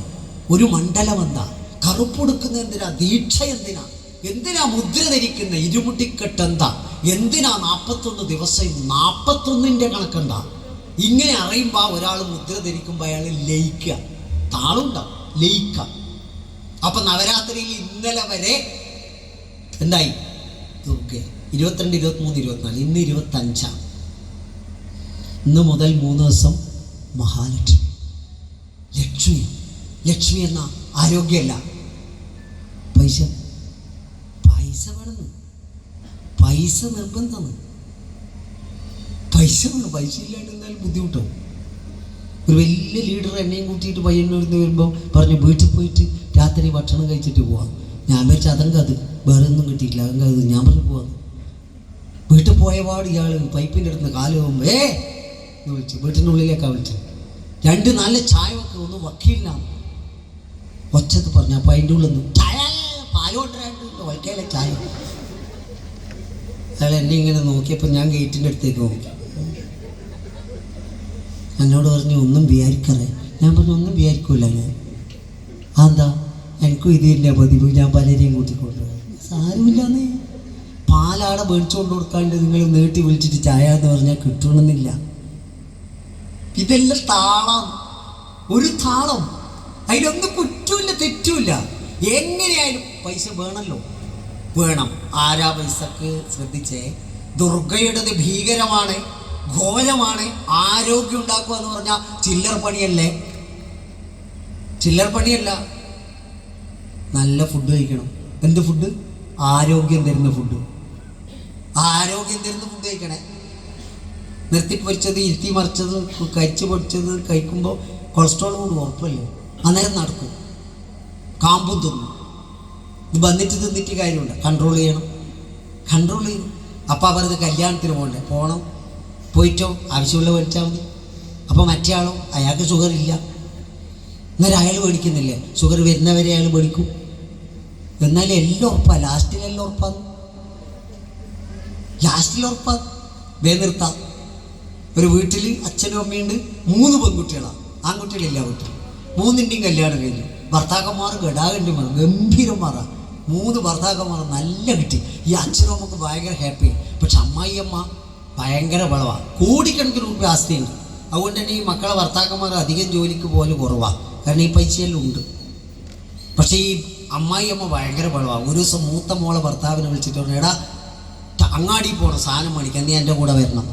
ഒരു മണ്ഡലം എന്താ? കറുപ്പൊടുക്കുന്ന എന്തിനാ? ദീക്ഷ എന്തിനാ? എന്തിനാ മുദ്ര ധരിക്കുന്ന? ഇരുമുട്ടിക്കെട്ട് എന്താ? എന്തിനാ 41 ദിവസം? 41ൻ്റെ കണക്കെന്താ? ഇങ്ങനെ അറിയുമ്പോൾ ഒരാൾ മുദ്ര ധരിക്കുമ്പോൾ അയാൾ ലയിക്കുക. താളുണ്ടാവും, ലയിക്കുക. അപ്പം നവരാത്രിയിൽ ഇന്നലെ വരെ എന്തായി? ദുർഗ. 22, 23, 24. ഇന്ന് 25. ഇന്ന് മുതൽ 3 ദിവസം മഹാലക്ഷ്മി. ലക്ഷ്മി. ലക്ഷ്മി എന്ന ആരോഗ്യമല്ല, പൈസ. പൈസ വേണമെന്ന്, പൈസ നിർബന്ധമാണ്. പൈസ വേണം. പൈസ ഇല്ലാണ്ട് എന്തായാലും ബുദ്ധിമുട്ടാവും. ഒരു വലിയ ലീഡർ എന്നെയും കൂട്ടിയിട്ട് പയ്യന്നൂരിൽ വരുമ്പോൾ പറഞ്ഞു, വീട്ടിൽ പോയിട്ട് രാത്രി ഭക്ഷണം കഴിച്ചിട്ട് പോവാം. ഞാൻ വിചാരിച്ച അതങ്കത് വേറെ ഒന്നും കിട്ടിയിട്ടില്ല, അതങ്കത്. ഞാൻ പറഞ്ഞു പോവാന്ന്. വീട്ടിൽ പോയപാട് ഇയാൾ പൈപ്പിൻ്റെ അടുത്ത് കാല് പോകുമ്പോൾ എന്ന് വിളിച്ചു. വീട്ടിൻ്റെ ഉള്ളിലേക്കാണ് വിളിച്ചത്. 2 നല്ല ചായ ഒക്കെ ഒന്നും വക്കീലിന ഒച്ചത്ത് പറഞ്ഞു. അപ്പം അതിൻ്റെ ഉള്ളിൽ നിന്ന് ചായ പാലോട്ടരായിട്ട് വൈക്കയിലെ ചായ. അയാൾ എന്നെ ഇങ്ങനെ നോക്കിയപ്പോൾ ഞാൻ ഗേറ്റിൻ്റെ അടുത്തേക്ക് നോക്കി. എന്നോട് പറഞ്ഞു, ഒന്നും വിചാരിക്കറേ. ഞാൻ പറഞ്ഞു, ഒന്നും വിചാരിക്കൂല. ഞാൻ അതെന്താ? എനിക്കും ഇത് തന്നെ പതിവ്. ഞാൻ പലരെയും കൂട്ടിക്കൊണ്ടുപോകും. സാരമില്ലാന്നേ. പാലാടെ മേടിച്ചുകൊണ്ട് കൊടുക്കാണ്ട് നിങ്ങൾ നീട്ടി വിളിച്ചിട്ട് ചായ എന്ന് പറഞ്ഞാൽ കിട്ടണമെന്നില്ല. ഇതെല്ലാം താളം, ഒരു താളം. അതിലൊന്നും കുറ്റമില്ല, തെറ്റുമില്ല. എങ്ങനെയായാലും പൈസ വേണമല്ലോ, വേണം. ആരാ പൈസക്ക്? ശ്രദ്ധിച്ചേ. ദുർഗയുടേത് ഭീകരമാണ്, ഘോരമാണ്. ആരോഗ്യം ഉണ്ടാക്കുക എന്ന് പറഞ്ഞാൽ ചില്ലർ പണിയല്ലേ? ചില്ലർ പണിയല്ല. നല്ല ഫുഡ് കഴിക്കണം. എന്ത് ഫുഡ്? ആരോഗ്യം തരുന്ന ഫുഡ്. ആരോഗ്യം തരുന്ന ഫുഡ് കഴിക്കണേ. നിർത്തിപ്പൊരിച്ചത്, ഇരുത്തി മറിച്ചത്, കരിച്ച് പൊടിച്ചത് കഴിക്കുമ്പോൾ കൊളസ്ട്രോൾ കൊണ്ട് ഉറപ്പല്ലേ? അന്നേരം നടക്കും. കാമ്പും തിന്നും. ഇത് വന്നിട്ട് തിന്നിട്ട് കാര്യമുണ്ട്, കൺട്രോൾ ചെയ്യണം. അപ്പം അവരത് കല്യാണത്തിന് പോകണ്ടേ, പോകണം, പോയിട്ടോ ആവശ്യമുള്ള മേടിച്ചാൽ മതി. അപ്പോൾ മറ്റേ ആളോ അയാൾക്ക് ഷുഗർ ഇല്ല, എന്നാൽ അയാൾ മേടിക്കുന്നില്ലേ, ഷുഗർ വരുന്നവരെ അയാൾ മേടിക്കും. എന്നാലും എല്ലാം ഉറപ്പാണ്, ലാസ്റ്റിലെല്ലാം ഉറപ്പാണ്. നിർത്താം. ഒരു വീട്ടിൽ അച്ഛനും അമ്മയുണ്ട്, 3 പെൺകുട്ടികളാണ്, ആൺകുട്ടികളില്ല വീട്ടിൽ. 3ൻ്റെയും കല്യാണം കഴിഞ്ഞു. ഭർത്താക്കന്മാർ ഗടാകന്മാർ ഗംഭീരന്മാരാണ്. 3 ഭർത്താക്കന്മാർ നല്ല കിട്ടി. ഈ അച്ഛനും അമ്മക്ക് ഭയങ്കര ഹാപ്പി. പക്ഷെ അമ്മായിയമ്മ ഭയങ്കര വളവാണ്, കോടിക്കണക്കിന് രൂപ ആസ്തിയുണ്ട്. അതുകൊണ്ട് തന്നെ ഈ മക്കളെ ഭർത്താക്കന്മാർ അധികം ജോലിക്ക് പോലെ കുറവാണ്, കാരണം ഈ പൈസയെല്ലാം ഉണ്ട്. പക്ഷേ ഈ അമ്മായിയമ്മ ഭയങ്കര വളവാണ്. ഒരു ദിവസം മൂത്ത മോളെ ഭർത്താവിനെ വിളിച്ചിട്ട് പറഞ്ഞു, എടാ അങ്ങാടി പോകണം, സാധനം മേടിക്കാൻ, നീ എൻ്റെ കൂടെ വരണം.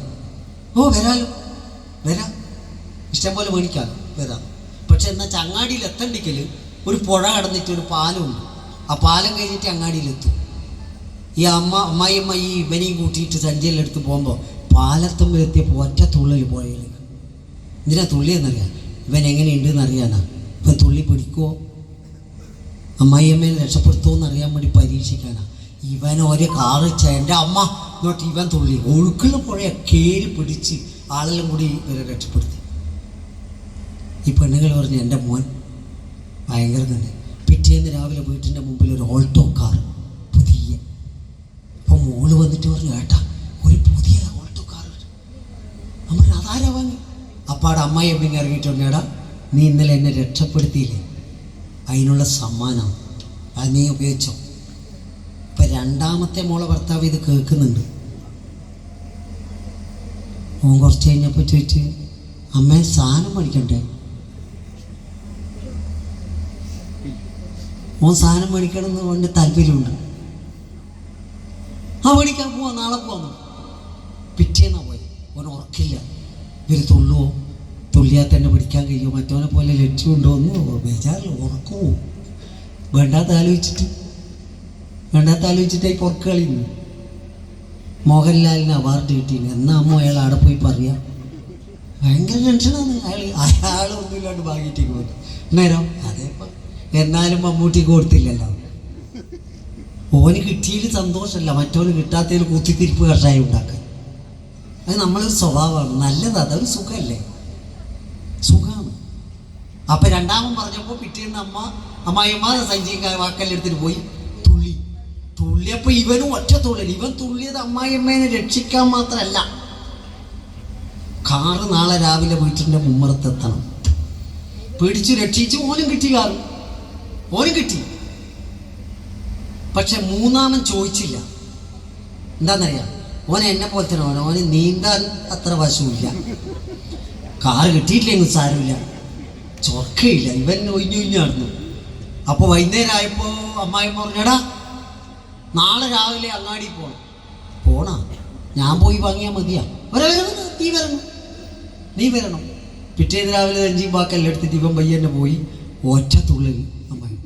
ഓ വരാം, ഇഷ്ടംപോലെ മേടിക്കാം, വരാം. പക്ഷെ എന്നാൽ അങ്ങാടിയിൽ എത്തണ്ടിക്കൽ ഒരു പുഴ കടന്നിട്ട് ഒരു പാലമുണ്ട്. ആ പാലം കഴിഞ്ഞിട്ട് അങ്ങാടിയിലെത്തും. ഈ അമ്മായിയമ്മ ഈ ഇവനെയും കൂട്ടിയിട്ട് സഞ്ചിയിലെടുത്ത് പോകുമ്പോൾ പാലത്തുമ്പിലെത്തിയപ്പോൾ ഒറ്റ തുള്ളൽ പുഴയിലേക്ക്. എന്തിനാ തുള്ളിയെന്നറിയാം, ഇവൻ എങ്ങനെയുണ്ടെന്ന് അറിയാനാ. ഇവൻ തുള്ളി പിടിക്കുമോ, അമ്മായിയമ്മേനെ രക്ഷപ്പെടുത്തുമോ എന്നറിയാൻ വേണ്ടി പരീക്ഷിക്കാനാ. ഇവൻ ഒരു കാറിച്ച എൻ്റെ അമ്മ എന്നിട്ട് ഇവൻ തുള്ളി ഒഴുക്കുള്ള പുഴയെ കയറി പിടിച്ച് ആളെല്ലാം കൂടി ഇവരെ രക്ഷപ്പെടുത്തി. ഈ പെണ്ണുങ്ങൾ പറഞ്ഞു, എൻ്റെ മോൻ ഭയങ്കര തന്നെ. പിറ്റേന്ന് രാവിലെ വീട്ടിൻ്റെ മുമ്പിൽ ഒരു ഓൾട്ടോ കാർ പുതിയ. അപ്പം മോള് വന്നിട്ട് പറഞ്ഞു, ഏട്ടാ ഒരു പുതിയ ഓൾട്ടോ കാർ. അമ്മ അതാരാ വാങ്ങി? അപ്പാടെ അമ്മായി എവിടെ ഇറങ്ങിയിട്ട് പറഞ്ഞു, ഏടാ നീ ഇന്നലെ എന്നെ രക്ഷപ്പെടുത്തിയില്ലേ, അതിനുള്ള സമ്മാനം അത് നീ ഉപയോഗിച്ചോ. ഇപ്പം 2ാമത്തെ മോളെ ഭർത്താവ് ഇത് കേൾക്കുന്നുണ്ട്. ഓൻ കുറച്ച് കഴിഞ്ഞപ്പോൾ ചോദിച്ച്, അമ്മയെ സാധനം മേടിക്കണ്ടേ? ഓൻ സാധനം മേടിക്കണം എന്ന് അവൻ്റെ താല്പര്യമുണ്ട്. മേടിക്കാൻ പോവാ, നാളെ പോവാന്ന്. പിറ്റേന്നാ പോയി. ഓൻ ഉറക്കില്ല, ഇവർ തുള്ളിയാൽ തന്നെ പിടിക്കാൻ കഴിയുമോ, മറ്റവനെ പോലെ ലക്ഷ്യമുണ്ടോ എന്ന് ബേജാറില്ല, ഉറക്കുമോ. വേണ്ടാത്ത ആലോചിച്ചിട്ടായി പുറക്ക് കളിയുന്നു. മോഹൻലാലിന് അവാർഡ് കിട്ടീന്, എന്നാ അമ്മ അയാൾ അവിടെ പോയി പറയാം. ഭയങ്കര ടെൻഷനാണ്. അയാളൊന്നുമില്ലാണ്ട് ഭാഗ്യത്തേക്ക് പോയി നേരം. അതേപ്പം എന്നാലും മമ്മൂട്ടിക്ക് കൊടുത്തില്ലല്ലോ. ഓന് കിട്ടിയതിൽ സന്തോഷമല്ല, മറ്റോന് കിട്ടാത്തതിൽ കുത്തിത്തിരിപ്പ് കഷായം ഉണ്ടാക്കാൻ. അത് നമ്മളൊരു സ്വഭാവമാണ്, നല്ലത്, അതൊരു സുഖമല്ലേ, സുഖമാണ്. അപ്പം 2ാമൻ പറഞ്ഞപ്പോൾ പിറ്റേന്ന് അമ്മായിയമ്മ സഞ്ചി വാക്കല്ലെടുത്തിട്ട് പോയി തുള്ളിയപ്പോൾ ഇവനും ഒറ്റ തുള്ളൽ. ഇവൻ തുള്ളിയത് അമ്മായിയമ്മേനെ രക്ഷിക്കാൻ മാത്രമല്ല, കാറ് നാളെ രാവിലെ വീട്ടിൻ്റെ മുമ്പത്തെത്തണം. പിടിച്ചു രക്ഷിച്ച് ഓനും കിട്ടി, ഓനും കിട്ടി. പക്ഷെ 3ാമൻ ചോദിച്ചില്ല. എന്താണെന്നറിയാം, ഓനെ എന്നെ പോലെ തന്നെ ഓന് നീന്താൻ അത്ര വശമില്ല. കാറ് കിട്ടിയിട്ടില്ലെങ്കിൽ സാരമില്ല, ചൊർക്കയില്ല, ഇവൻ ഒഴിഞ്ഞു നടന്നു. അപ്പോൾ വൈകുന്നേരം ആയപ്പോൾ അമ്മായിമ്മ പറഞ്ഞടാ നാളെ രാവിലെ അങ്ങാടി പോണ ഞാൻ പോയി വാങ്ങിയാൽ മതിയാ. നീ വരണം. പിറ്റേന്ന് രാവിലെ അഞ്ചിയും വാക്കെല്ലാം എടുത്തിട്ട് ഇവൻ പയ്യന്നെ പോയി. ഒറ്റ തുള്ളൽ അമ്മായി.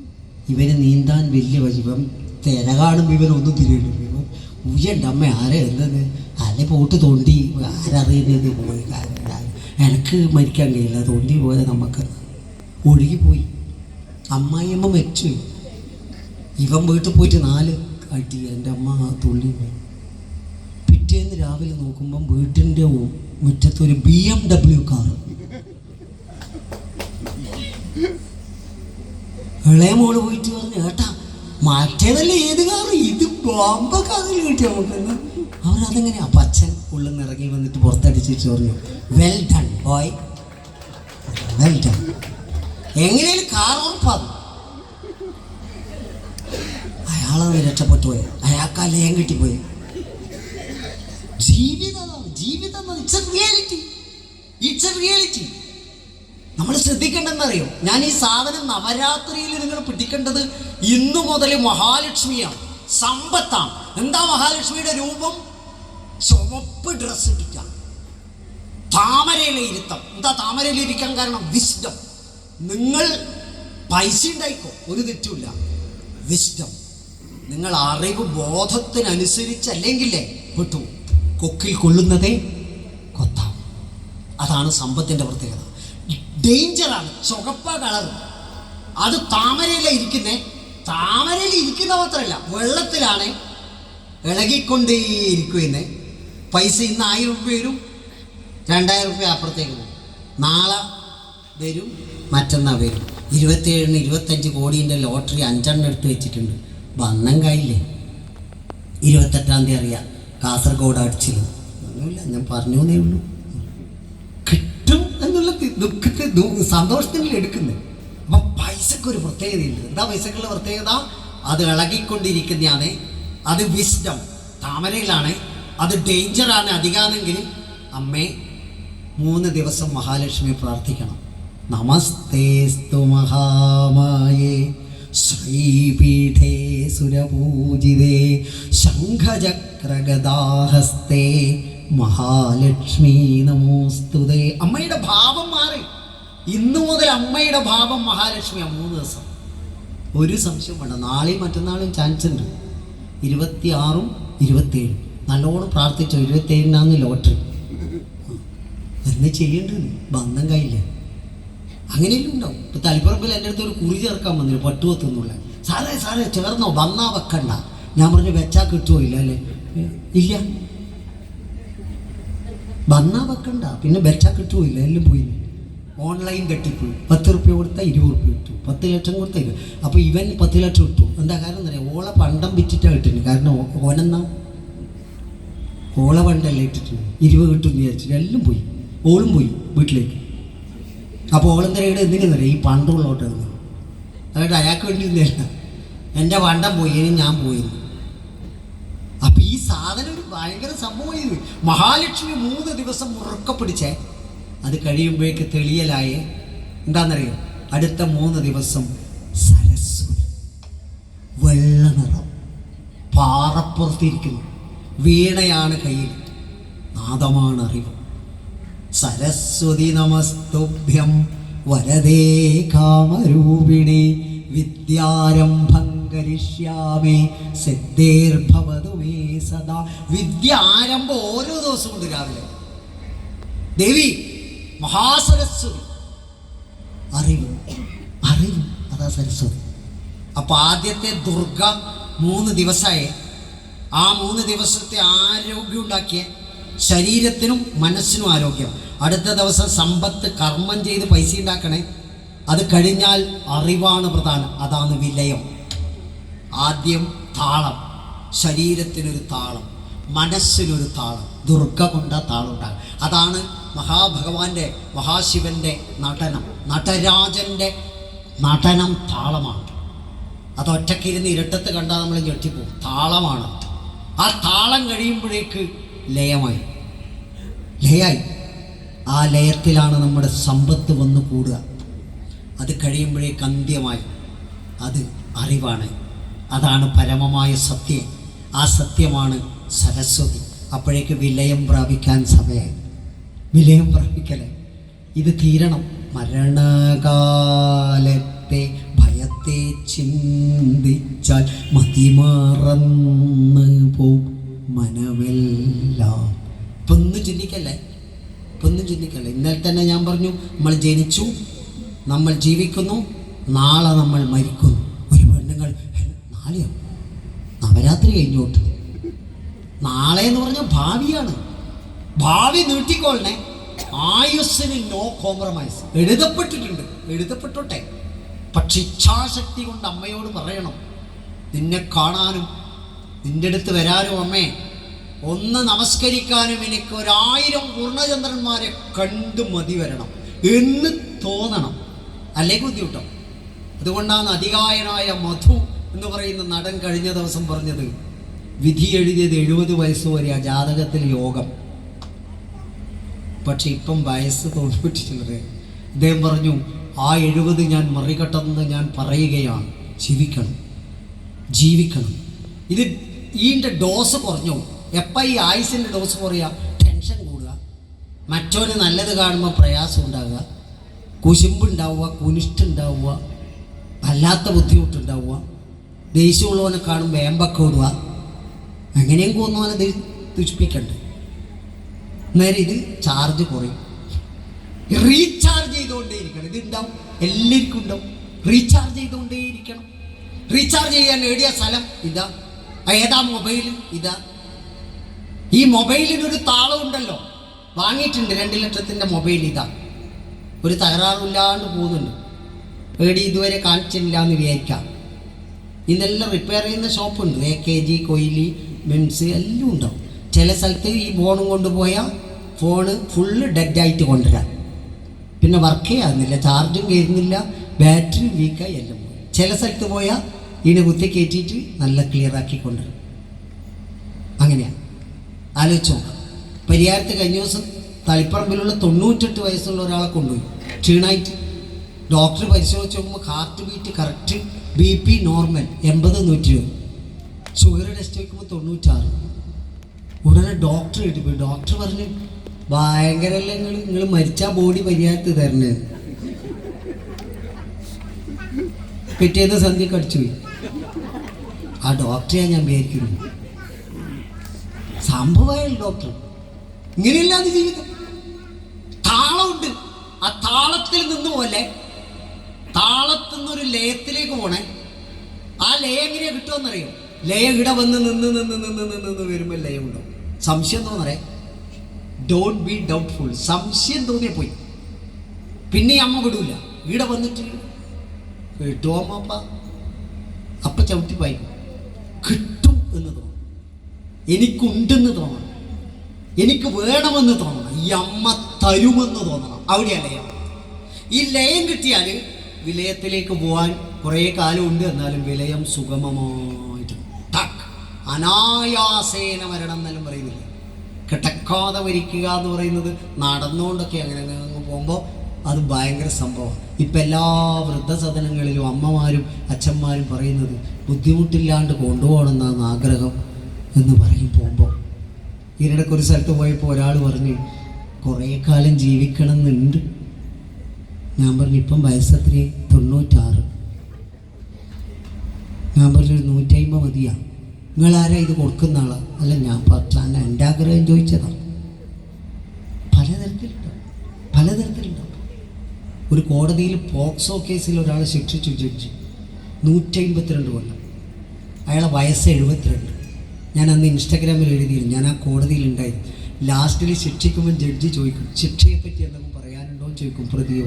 ഇവന് നീന്താൻ വലിയ വശം, തിര കാണുമ്പോൾ ഇവനൊന്നും തിരിയണം. ഇവൻ ഉയ്യണ്ട അമ്മ ആരെ എന്തെന്ന് അല്ലെ പോട്ട് തോണ്ടി ആരറിയുന്നത് പോയി. എനിക്ക് മരിക്കാൻ കഴിയില്ല, തോണ്ടി പോയത് നമുക്ക് ഒഴുകിപ്പോയി. അമ്മായിയമ്മ മരിച്ചു. ഇവൻ വീട്ടിൽ പോയിട്ട് 4 അടി. എൻ്റെ അമ്മ തുള്ളി പോയി. പിറ്റേന്ന് രാവിലെ നോക്കുമ്പം വീട്ടിൻ്റെ മുറ്റത്തൊരു BMW കാർ. ഇളയ മോള് പോയിട്ട് പറഞ്ഞു, ഏട്ടാ മറ്റേതല്ലേ ഏത് കാറ്, ഇത് ബോംബ കാറിൽ കിട്ടി നമുക്കെന്ന്. അവരതെങ്ങനെയാ? അച്ഛൻ ഉള്ളിൽ നിന്ന് ഇറങ്ങി വന്നിട്ട് പുറത്തടിച്ചിട്ട് പറഞ്ഞു, well done boy, well done. എങ്ങനെയും കാർ ഉറപ്പാണ്. അയാളാണ് രക്ഷപ്പെട്ടു പോയത്, അയാൾക്ക് ആ ലയം കിട്ടിപ്പോയി. ജീവിതം ഇറ്റ്സ് എ റിയാലിറ്റി. നമ്മൾ ശ്രദ്ധിക്കേണ്ടെന്നറിയോ? ഞാൻ ഈ സാധനം നവരാത്രിയിൽ നിങ്ങൾ പിടിക്കേണ്ടത് ഇന്നു മുതൽ മഹാലക്ഷ്മിയാണ്, സമ്പത്താണ്. എന്താ മഹാലക്ഷ്മിയുടെ രൂപം? ചുവപ്പ് ഡ്രസ്സ് ഇരിക്കാം, താമരയിലെ ഇരുത്തം. എന്താ താമരയിൽ ഇരിക്കാൻ കാരണം? വിസ്ഡം. നിങ്ങൾ പൈസ ഉണ്ടായിക്കോ, ഒരു തെറ്റുമില്ല. വിസ്ഡം, നിങ്ങൾ അറിവ് ബോധത്തിനനുസരിച്ചല്ലെങ്കിലേ പെട്ടു. കൊക്കിൽ കൊള്ളുന്നതേ കൊത്താം. അതാണ് സമ്പത്തിൻ്റെ പ്രത്യേകത. ഡേഞ്ചറാണ്. ചുവപ്പ കളർ, അത് താമരയില ഇരിക്കുന്നേ, താമരയിൽ ഇരിക്കുന്ന മാത്രമല്ല, വെള്ളത്തിലാണ് ഇളകിക്കൊണ്ടേയിരിക്കുമെന്ന്. പൈസ ഇന്ന് 1000 രൂപ വരും, 2000 രൂപ അപ്പുറത്തേക്ക് പോകും. നാളെ വരും, മറ്റന്നാൾ വരും. 27-ന് 25 കോടീൻ്റെ ലോട്ടറി 5 എടുത്ത് വെച്ചിട്ടുണ്ട്. ബന്ധം കായില്ലേ? 28-ാം തീയതി അറിയാം കാസർഗോഡ് അടിച്ചില്ല. ഒന്നുമില്ല, ഞാൻ പറഞ്ഞു എന്നേ ഉള്ളൂ. കിട്ടും എന്നുള്ള സന്തോഷത്തിൽ എടുക്കുന്നത്. അപ്പം പൈസക്കൊരു പ്രത്യേകതയുണ്ട്. എന്താ പൈസക്കുള്ള പ്രത്യേകത? അത് ഇളകിക്കൊണ്ടിരിക്കുന്നതാണ്. അത് വിസ്ഡം, താമരയിലാണ്. അത് ഡേഞ്ചറാണ്. അധികാണെങ്കിൽ അമ്മേ 3 ദിവസം മഹാലക്ഷ്മി പ്രാർത്ഥിക്കണം. നമസ്തേസ്തു മഹാമായേ ശ്രീപീഠേ സുരപൂജിതേ ശംഖചക്രഗദാഹസ്തേ മഹാലക്ഷ്മി നമോസ്തുതേ. അമ്മയുടെ ഭാവം മാറി. ഇന്നു മുതൽ അമ്മയുടെ ഭാവം മഹാലക്ഷ്മിയാണ്. 3 ദിവസം. ഒരു സംശയം വേണ്ട. നാളെയും മറ്റന്നാളും ചാൻസ് ഉണ്ട്. 26-ഉം 27-ഉം നല്ലോണം പ്രാർത്ഥിച്ചോ. 27-നാന്ന് ലോട്ടറി. എന്ന് ചെയ്യേണ്ടത് ബന്ധം കയ്യില്ല. അങ്ങനെയെല്ലാം ഉണ്ടാവും. ഇപ്പം തളിപ്പറമ്പിൽ എൻ്റെ അടുത്ത് ഒരു കുറി ചേർക്കാൻ വന്നില്ല, പട്ടുവത്തുന്നുള്ള. സാറേ ചേർന്നോ? വന്നാ വെക്കണ്ട. ഞാൻ പറഞ്ഞു വെച്ചാൽ കിട്ടുമോ? ഇല്ല അല്ലേ? ഇല്ല, വന്നാ വെക്കണ്ട. പിന്നെ വെച്ചാൽ കിട്ടുമോ? ഇല്ല, എല്ലാം പോയി. ഓൺലൈൻ തട്ടിപ്പ്. 10 റുപ്യ കൊടുത്താൽ 20 റുപ്യ കിട്ടും. 10 ലക്ഷം കൊടുത്താൽ 20. അപ്പോൾ ഇവൻ 10 ലക്ഷം കിട്ടും. എന്താ കാരണം എന്നറിയാം? ഓളെ പണ്ടം വിറ്റിട്ടാണ് കിട്ടുന്നത്. കാരണം ഓനെന്നാ ഓളെ പണ്ടല്ലേ ഇട്ടിട്ടുണ്ട്. 20 കിട്ടും എന്ന് വിചാരിച്ചിട്ട് എല്ലാം പോയി. ഓളും പോയി വീട്ടിലേക്ക്. അപ്പോൾ ഓളെന്തരയുടെ എന്തിനെന്നറിയാം? ഈ പണ്ടുള്ളോട്ട് ഇറങ്ങി. അതായത് അയാൾക്ക് വേണ്ടിയിരുന്നില്ല, എൻ്റെ പണ്ടം പോയി, ഇനി ഞാൻ പോയിരുന്നു. അപ്പം ഈ സാധനം ഒരു ഭയങ്കര സംഭവമായിരുന്നു. മഹാലക്ഷ്മി 3 ദിവസം മുറുക്ക പിടിച്ചേ. അത് കഴിയുമ്പോഴേക്ക് തെളിയലായേ. എന്താണെന്നറിയോ? അടുത്ത 3 ദിവസം സരസ്വതി, വെള്ള നിറം, പാറപ്പുറത്തിരിക്കുന്നു, വീണയാണ് കയ്യിൽ, നാദമാണ് അറിവ്. സരസ്വതി നമസ്തുഭ്യം വരദേ കാമരൂപിണി വിദ്യാരംഭം കരിഷ്യാമി സിദ്ധേർഭവതു മേ സദാ. വിദ്യ ആരംഭം ഓരോ ദിവസവും ഉണ്ട്. രാവിലെ ദേവി മഹാസരസ്വതി, അറിവ് അതാ സരസ്വതി. അപ്പൊ ആദ്യത്തെ ദുർഗ 3 ദിവസമായി. ആ 3 ദിവസത്തെ ആരോഗ്യം ഉണ്ടാക്കിയ ശരീരത്തിനും മനസ്സിനും ആരോഗ്യം. അടുത്ത ദിവസം സമ്പത്ത്, കർമ്മം ചെയ്ത് പൈസ ഉണ്ടാക്കണേ. അത് കഴിഞ്ഞാൽ അറിവാണ് പ്രധാനം. അതാണ് വിലയം. ആദ്യം താളം, ശരീരത്തിനൊരു താളം, മനസ്സിനൊരു താളം. ദുർഗ കൊണ്ട താളം ഉണ്ടാകും. അതാണ് മഹാഭഗവാന്റെ, മഹാശിവന്റെ നടനം. നടരാജന്റെ നടനം താളമാണ്. അത് ഒറ്റക്കിരുന്ന് ഇരട്ടത്ത് കണ്ടാൽ നമ്മൾ ഞെട്ടിപ്പോകും. താളമാണ്. ആ താളം കഴിയുമ്പോഴേക്ക് ലയമായി. ആ ലയത്തിലാണ് നമ്മുടെ സമ്പത്ത് വന്നു കൂടുക. അത് കഴിയുമ്പോഴേക്ക് അന്ത്യമായി. അത് അറിവാണ്. അതാണ് പരമമായ സത്യം. ആ സത്യമാണ് സരസ്വതി. അപ്പോഴേക്ക് വിലയം പ്രാപിക്കാൻ സമയമായി. വിലയം പ്രാപിക്കലേ ഇത് തീരണം. മരണകാലത്തെ ഭയത്തെ ചിന്തിച്ചാൽ മതിമറന്ന് പോം മനമെല്ലാം. ഇപ്പം ഒന്നും ചിന്തിക്കല്ലേ. ഇന്നലെ തന്നെ ഞാൻ പറഞ്ഞു, നമ്മൾ ജനിച്ചു, നമ്മൾ ജീവിക്കുന്നു, നാളെ നമ്മൾ മരിക്കുന്നു. ഒരു പെണ്ണുങ്ങൾ നാളെയോ നവരാത്രി കഴിഞ്ഞോട്ട്. നാളെ എന്ന് പറഞ്ഞാൽ ഭാവിയാണ്. ഭാവി നീട്ടിക്കൊള്ളണേ. ആയുസ്സിന് നോ കോംപ്രമൈസ്. എഴുതപ്പെട്ടോട്ടെ. പക്ഷെ ഇച്ഛാശക്തി കൊണ്ട് അമ്മയോട് പറയണം, നിന്നെ കാണാനും നിന്റെ അടുത്ത് വരാനും അമ്മേ, ഒന്ന് നമസ്കരിക്കാനും എനിക്ക് 1000 പൂർണ്ണചന്ദ്രന്മാരെ കണ്ടു മതി വരണം എന്ന് തോന്നണം. അല്ലെങ്കിൽ ബുദ്ധിമുട്ടോ. അതുകൊണ്ടാണ് അതികായനായ മധു എന്ന് പറയുന്ന നടൻ കഴിഞ്ഞ ദിവസം പറഞ്ഞത്, വിധി എഴുതിയത് 70 വയസ്സ് വരെ ആ ജാതകത്തിൽ യോഗം. പക്ഷെ ഇപ്പം വയസ്സ് 90. അദ്ദേഹം പറഞ്ഞു, ആ 70 ഞാൻ മറികടന്ന് ഞാൻ പറയുകയാണ്, ജീവിക്കണം. ഇതിൻ്റെ ഡോസ് കുറഞ്ഞു. എപ്പോൾ ഈ ആയുസിൻ്റെ ഡോസ് കുറയുക? ടെൻഷൻ കൂടുക, മറ്റവന് നല്ലത് കാണുമ്പോൾ പ്രയാസം ഉണ്ടാവുക, കുശുമ്പുണ്ടാവുക, കുനിഷ്ടുണ്ടാവുക, വല്ലാത്ത ബുദ്ധിമുട്ടുണ്ടാവുക, ദേഷ്യമുള്ളവനെ കാണുമ്പോൾ ഏമ്പൊക്കെ ഓടുക. എങ്ങനെയും കൊന്നവനെ ദുഷിപ്പിക്കണ്ടേ. നേരെ ഇത് ചാർജ് കുറയും. റീചാർജ് ചെയ്തുകൊണ്ടേയിരിക്കണം. ഇതുണ്ടാവും, എല്ലാവർക്കും ഉണ്ടാവും. റീചാർജ് ചെയ്തുകൊണ്ടേയിരിക്കണം. റീചാർജ് ചെയ്യാൻ നേടിയ സ്ഥലം ഇതാ. ഏതാ മൊബൈൽ? ഇതാ. ഈ മൊബൈലിനൊരു താളമുണ്ടല്ലോ, വാങ്ങിയിട്ടുണ്ട് 2 ലക്ഷത്തിൻ്റെ മൊബൈൽ. ഇതാ, ഒരു തകരാറില്ലാണ്ട് പോകുന്നുണ്ട്. പേടി ഇതുവരെ കാണിച്ചില്ല എന്ന് വിചാരിക്കാം. ഇതെല്ലാം റിപ്പയർ ചെയ്യുന്ന ഷോപ്പുണ്ട്. AKG, കൊയിലി, മിംസ് എല്ലാം ഉണ്ടാവും. ചില സ്ഥലത്ത് ഈ ഫോണും കൊണ്ടുപോയാൽ ഫോണ് ഫുള്ള് ഡെഡായിട്ട് കൊണ്ടുവരാം, പിന്നെ വർക്ക് ചെയ്യാറുന്നില്ല, ചാർജും കയറുന്നില്ല, ബാറ്ററി വീക്കായി എല്ലാം പോയി. ചില സ്ഥലത്ത് പോയാൽ ഇതിനെ കുത്തി കയറ്റിയിട്ട് നല്ല ക്ലിയറാക്കി കൊണ്ടുവരും. അങ്ങനെയാണ്. ആലോചിച്ച് നോക്കാം. പരിയാരത്ത് കഴിഞ്ഞ ദിവസം തളിപ്പറമ്പിലുള്ള 98 വയസ്സുള്ള ഒരാളെ കൊണ്ടുപോയി ക്ഷീണായിട്ട്. ഡോക്ടർ പരിശോധിച്ച് നോക്കുമ്പോൾ heart beat correct, BP normal 80/120, sugar test വയ്ക്കുമ്പോൾ 96. ഉടനെ ഡോക്ടർ എടുക്കും. ഡോക്ടർ പറഞ്ഞു, ഭയങ്കരല്ല, നിങ്ങൾ മരിച്ച ബോഡി പരിയാരത്ത് തരണേ. പിറ്റേന്ന് സന്ധ്യക്ക് അടിച്ചുപോയി. ആ ഡോക്ടറെ ഞാൻ വിചാരിക്കുന്നു, സംഭവമായ ഡോക്ടർ. ഇങ്ങനെയല്ലാതെ ജീവിതം. താളമുണ്ട്. ആ താളത്തിൽ നിന്ന് പോലെ, താളത്തിൽ നിന്നൊരു ലയത്തിലേക്ക് പോണേ. ആ ലയം എങ്ങനെയാ കിട്ടുമെന്നറിയോ? ലയം ഇവിടെ വന്ന് നിന്ന് വരുമ്പോൾ ലയം ഉണ്ടാവും. സംശയം തോന്നറേ, ഡോണ്ട് ബി ഡൗട്ട്ഫുൾ. സംശയം തോന്നിയ പോയി, പിന്നെ അമ്മ വിടൂല. ഇവിടെ വന്നിട്ട് കിട്ടുമോ അമ്മ? അപ്പ ചവിട്ടി പായിക്കും. കിട്ടും എന്ന് തോന്നും, എനിക്കുണ്ടെന്ന് തോന്നണം, എനിക്ക് വേണമെന്ന് തോന്നണം, ഈ അമ്മ തരുമെന്ന് തോന്നണം. അവിടെയാണ് ലയം. ഈ ലയം കിട്ടിയാൽ വിലയത്തിലേക്ക് പോകാൻ കുറേ കാലമുണ്ട്. എന്നാലും വിലയം സുഗമമായിട്ട് അനായാസേന മരണം എന്നെല്ലാം പറയുന്നില്ല. കിടക്കാതെ മരിക്കുക എന്ന് പറയുന്നത് നടന്നുകൊണ്ടൊക്കെ അങ്ങനെ അങ്ങ് പോകുമ്പോൾ അത് ഭയങ്കര സംഭവം. ഇപ്പം എല്ലാ വൃദ്ധസദനങ്ങളിലും അമ്മമാരും അച്ഛന്മാരും പറയുന്നത് ബുദ്ധിമുട്ടില്ലാണ്ട് കൊണ്ടുപോകണമെന്നാണ് ആഗ്രഹം എന്ന് പറയും. പോകുമ്പോൾ ഇതിനിടയ്ക്ക് ഒരു സ്ഥലത്ത് പോയപ്പോൾ ഒരാൾ പറഞ്ഞ് കുറേ കാലം ജീവിക്കണം എന്നുണ്ട്. ഞാൻ പറഞ്ഞു, ഇപ്പം വയസ്സത്ര 96. ഞാൻ പറഞ്ഞൊരു 150 മതിയാ. നിങ്ങളാരാ ഇത് കൊടുക്കുന്ന ആളാ? അല്ല, ഞാൻ പറ്റാൻ എൻ്റെ ആഗ്രഹം ചോദിച്ചതാണ്. പലതരത്തിലുണ്ടാവും. ഒരു കോടതിയിൽ പോക്സോ കേസിൽ ഒരാളെ ശിക്ഷിച്ചു ജഡ്ജി 152 കൊല്ലം. അയാളെ വയസ്സ് 72. ഞാൻ അന്ന് ഇൻസ്റ്റാഗ്രാമിൽ എഴുതിയിരുന്നു, ഞാൻ ആ കോടതിയിൽ ഉണ്ടായിരുന്നു. ലാസ്റ്റിൽ ശിക്ഷിക്കുമ്പോൾ ജഡ്ജി ചോദിക്കും, ശിക്ഷയെപ്പറ്റി എന്തെങ്കിലും പറയാനുണ്ടോ എന്ന് ചോദിക്കും പ്രതിയോ.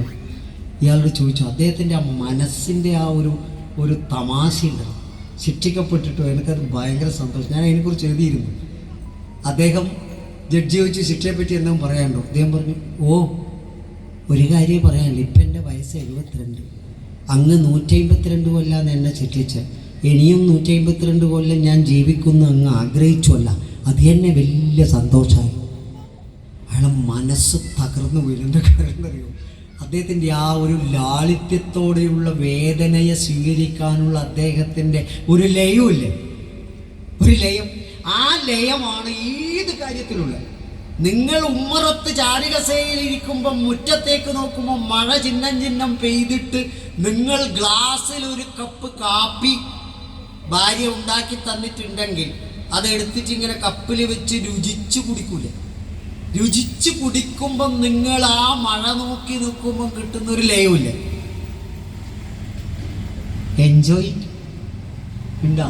ഇയാളോട് ചോദിച്ചു. അദ്ദേഹത്തിൻ്റെ ആ മനസ്സിൻ്റെ ആ ഒരു തമാശയുണ്ട്. ശിക്ഷിക്കപ്പെട്ടിട്ടോ എനിക്കത് ഭയങ്കര സന്തോഷം. ഞാൻ അതിനെക്കുറിച്ച് എഴുതിയിരുന്നു. അദ്ദേഹം ജഡ്ജി ചോദിച്ചു, ശിക്ഷയെപ്പറ്റി എന്തെങ്കിലും പറയാനുണ്ടോ? അദ്ദേഹം പറഞ്ഞു, ഒരു കാര്യം പറയാനില്ല, ഇപ്പം എൻ്റെ വയസ്സ് 72. അങ്ങ് 152 കൊല്ലാന്ന് എന്നെ ശിക്ഷിച്ച്, ഇനിയും 152 കൊല്ലം ഞാൻ ജീവിക്കുന്നു അങ്ങ് ആഗ്രഹിച്ചുവല്ല, അത് തന്നെ വലിയ സന്തോഷമായി. അയാളെ മനസ്സ് തകർന്നു വീഴുന്ന കാര്യം അറിയും. അദ്ദേഹത്തിൻ്റെ ആ ഒരു ലാളിത്യത്തോടെയുള്ള വേദനയെ സ്വീകരിക്കാനുള്ള അദ്ദേഹത്തിൻ്റെ ഒരു ലയമില്ലേ, ഒരു ലയം. ആ ലയമാണ് ഏത് കാര്യത്തിലുള്ളത്. നിങ്ങൾ ഉമ്മറത്ത് ചാരുകസേരയിലിരിക്കുമ്പോൾ മുറ്റത്തേക്ക് നോക്കുമ്പോൾ മഴ ചിന്നം പെയ്തിട്ട് നിങ്ങൾ ഗ്ലാസ്സിൽ ഒരു കപ്പ് കാപ്പി ഭാര്യ ഉണ്ടാക്കി തന്നിട്ടുണ്ടെങ്കിൽ അതെടുത്തിട്ട് ഇങ്ങനെ കപ്പിൽ വെച്ച് രുചിച്ച് കുടിക്കൂലേ? രുചിച്ച് കുടിക്കുമ്പം നിങ്ങൾ ആ മഴ നോക്കി നിൽക്കുമ്പം കിട്ടുന്നൊരു ലയമില്ലേ? എൻജോയ് ഉണ്ടാ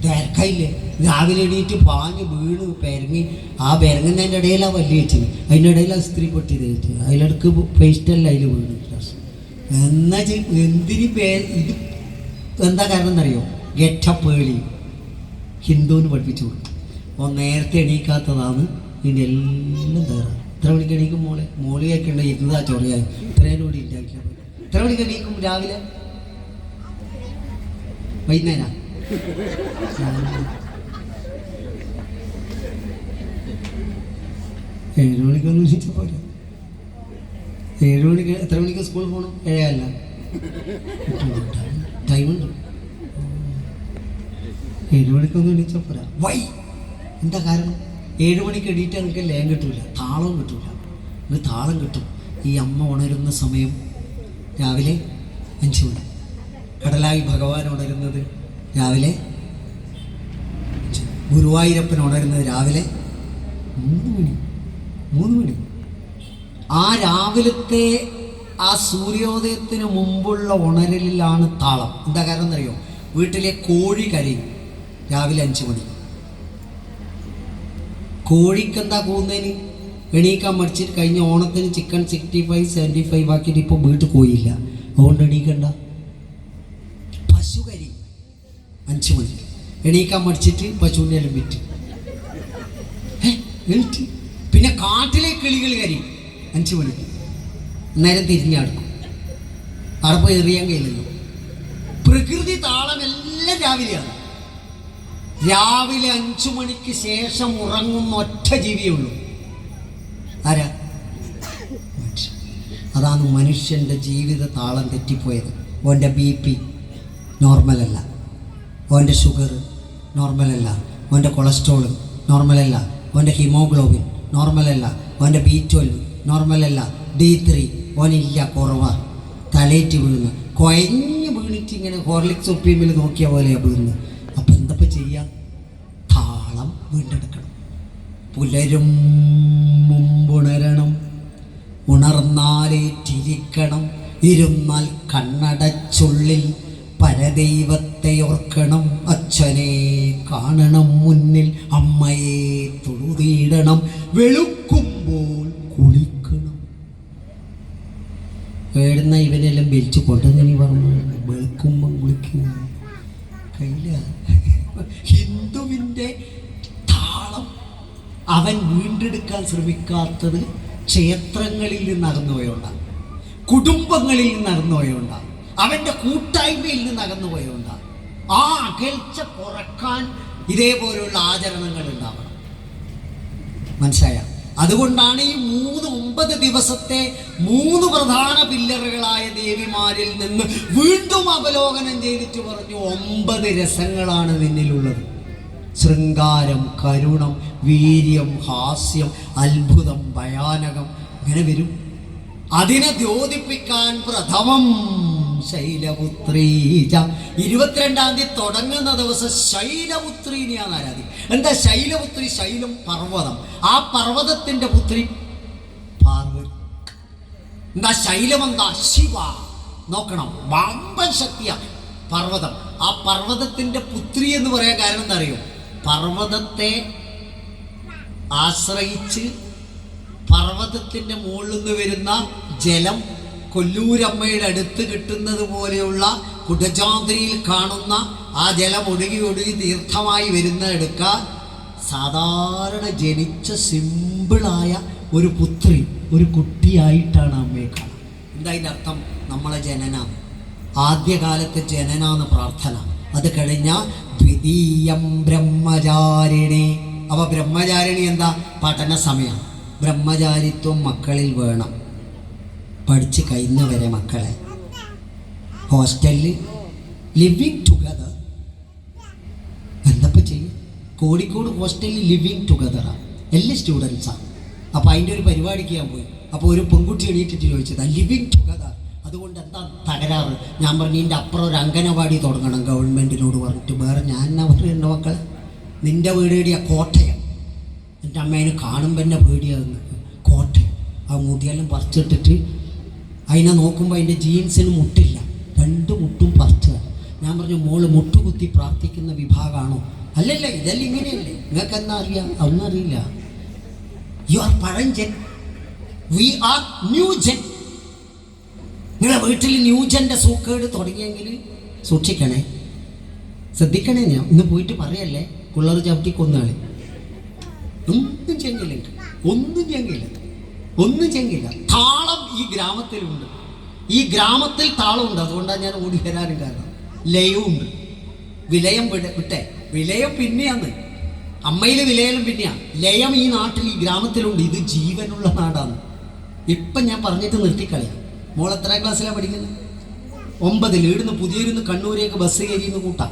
തിരക്കയില്ലേ? രാവിലെ എണീറ്റ് പാഞ്ഞ് വീണ് പെരങ്ങി, ആ പെരങ്ങുന്നതിൻ്റെ ഇടയിലാണ് വലിയ വെച്ചത്, അതിൻ്റെ ഇടയിലാണ് സ്ത്രീ പൊട്ടി തേച്ച്, അതിലിടക്ക് പേസ്റ്റല്ല അതിൽ വീണ്. എന്നാ എന്തിന് ഇത് എന്താ കാരണം എന്നറിയോ? ഗെറ്റപ്പേളി ഹിന്ദുവിന് പഠിപ്പിച്ചു കൊടുക്കും. അപ്പോൾ നേരത്തെ എണീക്കാത്തതാണ് ഇതിൻ്റെ എല്ലാം തകരാറ്. എത്ര മണിക്ക് എണീക്കും മോള് കേൾക്കേണ്ട ഇരുന്നതാ ചൊറിയായി. ഇത്രയും കൂടി ഉണ്ടാക്കില്ല. എത്ര മണിക്ക് എണീക്കും? രാവിലെ വൈകുന്നേരം 7 മണിക്കൊന്നും വിളിച്ചാൽ പോരാ. 7 മണിക്ക് എത്ര മണിക്ക് സ്കൂളിൽ പോകണം? 7 അല്ല, ടൈമുണ്ട്. 7 മണിക്കൊന്നും എണീച്ചാൽ പോരാ. എന്താ കാരണം? 7 മണിക്ക് എണീറ്റാൽ നിങ്ങൾക്ക് ലയം കിട്ടൂല, താളവും കിട്ടൂല. നിങ്ങൾക്ക് താളം കിട്ടും. ഈ അമ്മ ഉണരുന്ന സമയം രാവിലെ 5 മണി. കടലായി ഭഗവാൻ ഉണരുന്നത് രാവിലെ 5. ഗുരുവായൂരപ്പൻ ഉണരുന്നത് രാവിലെ 3 മണി. ആ രാവിലത്തെ ആ സൂര്യോദയത്തിന് മുമ്പുള്ള ഉണരലിലാണ് താളം. എന്താ കാരണം എന്നറിയോ? വീട്ടിലെ കോഴി കരയും രാവിലെ 5 മണി. കോഴിക്ക് എന്താ പോകുന്നതിന് എണീക്കാൻ മടിച്ചിട്ട് കഴിഞ്ഞ ഓണത്തിന് ചിക്കൻ 65, 75 ആക്കിയിട്ട് ഇപ്പോൾ വീട്ടിൽ കോഴിയില്ല, അതുകൊണ്ട് എണീക്കണ്ട. പശു കരി 5 മണിക്ക് എണീക്കാൻ മടിച്ചിട്ട് പശുവിൻ്റെ എല്ലാം വിറ്റ് എണീറ്റ്. പിന്നെ കാട്ടിലെ കിളികൾ കരി 5 മണിക്ക്, നേരം തിരിഞ്ഞടക്കും, അവിടെ പോയി എറിയാൻ കഴിയില്ലല്ലോ. പ്രകൃതി താളം എല്ലാം രാവിലെയാണ്. രാവിലെ 5 മണിക്ക് ശേഷം ഉറങ്ങുന്ന ഒറ്റ ജീവിയേ ഉള്ളൂ. ആരാ? അതാണ് മനുഷ്യൻ്റെ ജീവിത താളം തെറ്റിപ്പോയത്. ഓൻ്റെ BP നോർമലല്ല, ഓൻ്റെ ഷുഗർ നോർമലല്ല, ഓൻ്റെ കൊളസ്ട്രോൾ നോർമലല്ല, ഓൻ്റെ ഹിമോഗ്ലോബിൻ നോർമലല്ല, ഓൻ്റെ B12 നോർമലല്ല, D3 ഓനില്ല, കുറവാ. തലേറ്റ് വീഴുന്നു, കുഴഞ്ഞ് വീണിട്ട് ഇങ്ങനെ ഹോർലിക്സ് ഒപ്പിയമ്മിൽ നോക്കിയ പോലെയാണ് വീഴുന്നത്. അപ്പം എന്തപ്പോൾ ചെയ്യാം? താളം വീണ്ടെടുക്കണം. പുലരും മുമ്പുണരണം, ഉണർന്നാലേറ്റിരിക്കണം, ഇരുന്നാൽ കണ്ണടച്ചുള്ളിൽ പരദൈവത്തെ ഓർക്കണം, അച്ഛനെ കാണണം മുന്നിൽ, അമ്മയെ തൊഴുതിയിടണം, വെളുക്കുമ്പോൾ കുളിക്കണം. എഴുന്ന ഇവനെല്ലാം വലിച്ചു കൊണ്ടുവന്നു പറഞ്ഞു, വെളുക്കുമ്പം കുളിക്കും കയ്യില്ല. ഹിന്ദുവിൻ്റെ താളം അവൻ വീണ്ടെടുക്കാൻ ശ്രമിക്കാത്തത് ക്ഷേത്രങ്ങളിൽ നിന്ന് അകന്നുപോയോണ്ടാണ്, കുടുംബങ്ങളിൽ നിന്ന് അകന്നുപോയോണ്ടാണ്, അവൻ്റെ കൂട്ടായ്മയിൽ നിന്ന് അകന്നുപോയോണ്ടാണ്. ആ അകൽച്ച കുറക്കാൻ ഇതേപോലുള്ള ആചരണങ്ങൾ ഉണ്ടാവണം. മനസ്സിലായ? അതുകൊണ്ടാണ് ഈ 9 ദിവസത്തെ 3 പ്രധാന പില്ലറുകളായ ദേവിമാരിൽ നിന്ന് വീണ്ടും അവലോകനം ചെയ്തിട്ട് പറഞ്ഞു, 9 രസങ്ങളാണ് നിന്നിലുള്ളത്. ശൃംഗാരം, കരുണം, വീര്യം, ഹാസ്യം, അത്ഭുതം, ഭയാനകം, ഇങ്ങനെ വരും. അതിനെ ദ്യോതിപ്പിക്കാൻ പ്രഥമം ശൈലപുത്രീജ. 22-ാം തീയതി തുടങ്ങുന്ന ദിവസം ശൈലപുത്രീനെയാണ് ആരാധിക്കുക. എന്താ ശൈലപുത്രി? ശൈലം പർവ്വതം, ആ പർവ്വതത്തിന്റെ പുത്രി പാർവതി. എന്താ ശൈലം? എന്താ? ശിവ. നോക്കണം, വമ്പൻ ശക്തിയാ പർവ്വതം. ആ പർവ്വതത്തിന്റെ പുത്രി എന്ന് പറയാൻ കാരണം എന്താ അറിയോ? പർവ്വതത്തെ ആശ്രയിച്ച് പർവ്വതത്തിന്റെ മുകളിൽ നിന്ന് വരുന്ന ജലം കൊല്ലൂരമ്മയുടെ അടുത്ത് കിട്ടുന്നത് പോലെയുള്ള കുടജാദ്രിയിൽ കാണുന്ന ആ ജലം ഒഴുകി ഒഴുകി തീർത്ഥമായി വരുന്ന എടുക്കാൻ സാധാരണ ജനിച്ച സിമ്പിളായ ഒരു പുത്രി, ഒരു കുട്ടിയായിട്ടാണ് അമ്മയെ കാണുന്നത്. എന്താ അതിൻ്റെ അർത്ഥം? നമ്മളെ ജനനം, ആദ്യകാലത്തെ ജനനാന്ന് പ്രാർത്ഥന. അത് കഴിഞ്ഞ ദ്വിതീയം ബ്രഹ്മചാരിണി. അപ്പോൾ ബ്രഹ്മചാരിണി എന്താ? പഠന സമയം. ബ്രഹ്മചാരിത്വം മക്കളിൽ വേണം. പഠിച്ച് കഴിഞ്ഞവരെ മക്കളെ ഹോസ്റ്റലിൽ ലിവിങ് ടുഗദർ. എന്തപ്പോൾ ചെയ്യും? കോഴിക്കോട് ഹോസ്റ്റലിൽ ലിവിങ് ടുഗദറാണ്, എല്ലാ സ്റ്റുഡൻസാണ്. അപ്പോൾ അതിൻ്റെ ഒരു പരിപാടിക്ക് ഞാൻ പോയി. അപ്പോൾ ഒരു പെൺകുട്ടി എണീറ്റിട്ട് ചോദിച്ചത് ലിവിങ് ടുഗദർ, അതുകൊണ്ട് എന്താ തകരാറ്? ഞാൻ പറഞ്ഞു, ഇതിൻ്റെ അപ്പുറം ഒരു അംഗനവാടി തുടങ്ങണം ഗവൺമെൻറ്റിനോട് പറഞ്ഞിട്ട്. വേറെ ഞാൻ പറയുന്ന മക്കളെ, നിൻ്റെ വീട് എവിടെയാ? കോട്ടയം. എൻ്റെ അമ്മേനെ കാണുമ്പോൾ എന്നെ പേടിയാകുന്നു. കോട്ടയം. ആ മുടിയെല്ലാം പറിച്ചിട്ടിട്ട് അതിനെ നോക്കുമ്പോൾ അതിൻ്റെ ജീൻസിന് മുട്ടില്ല, 2 മുട്ടും പറിച്ചുക. ഞാൻ പറഞ്ഞു, മോള് മുട്ടുകുത്തി പ്രാർത്ഥിക്കുന്ന വിഭാഗമാണോ? അല്ലല്ല, ഇതെല്ലാം ഇങ്ങനെയല്ലേ. നിങ്ങൾക്ക് എന്നാ അറിയാം? അതൊന്നും അറിയില്ല. യു ആർ പഴഞ്ചൻ, വി ആർ ന്യൂജൻ. നിങ്ങളെ വീട്ടിൽ ന്യൂജൻ്റെ സൂക്കേട് തുടങ്ങിയെങ്കിൽ സൂക്ഷിക്കണേ, ശ്രദ്ധിക്കണേ. ഞാൻ ഇന്ന് പോയിട്ട് പറയല്ലേ, പിള്ളേർ ചവിട്ടി കൊന്നാളി. ഒന്നും ചെങ്കില്ല, ഒന്നും ചെങ്കില്ല, ഒന്നും ചെങ്കില്ല. താളം ഈ ഗ്രാമത്തിലുണ്ട്, ഈ ഗ്രാമത്തിൽ താളമുണ്ട്. അതുകൊണ്ടാണ് ഞാൻ ഓടി വരാനും കാരണം. ലയവുമുണ്ട്. വിലയം വിട്ടെ, വിലയം പിന്നെയാണ്. അമ്മയിൽ വിലയം പിന്നെയാണ്. ലയം ഈ നാട്ടിൽ, ഈ ഗ്രാമത്തിലുണ്ട്. ഇത് ജീവനുള്ള നാടാണ്. ഇപ്പം ഞാൻ പറഞ്ഞിട്ട് നിർത്തിക്കളയാം. മോൾ എത്രാം ക്ലാസ്സിലാണ് പഠിക്കുന്നത്? 9. ഇവിടുന്ന് പുതിയൊരുന്ന് കണ്ണൂരേക്ക് ബസ് കയറിയെന്ന് കൂട്ടാം.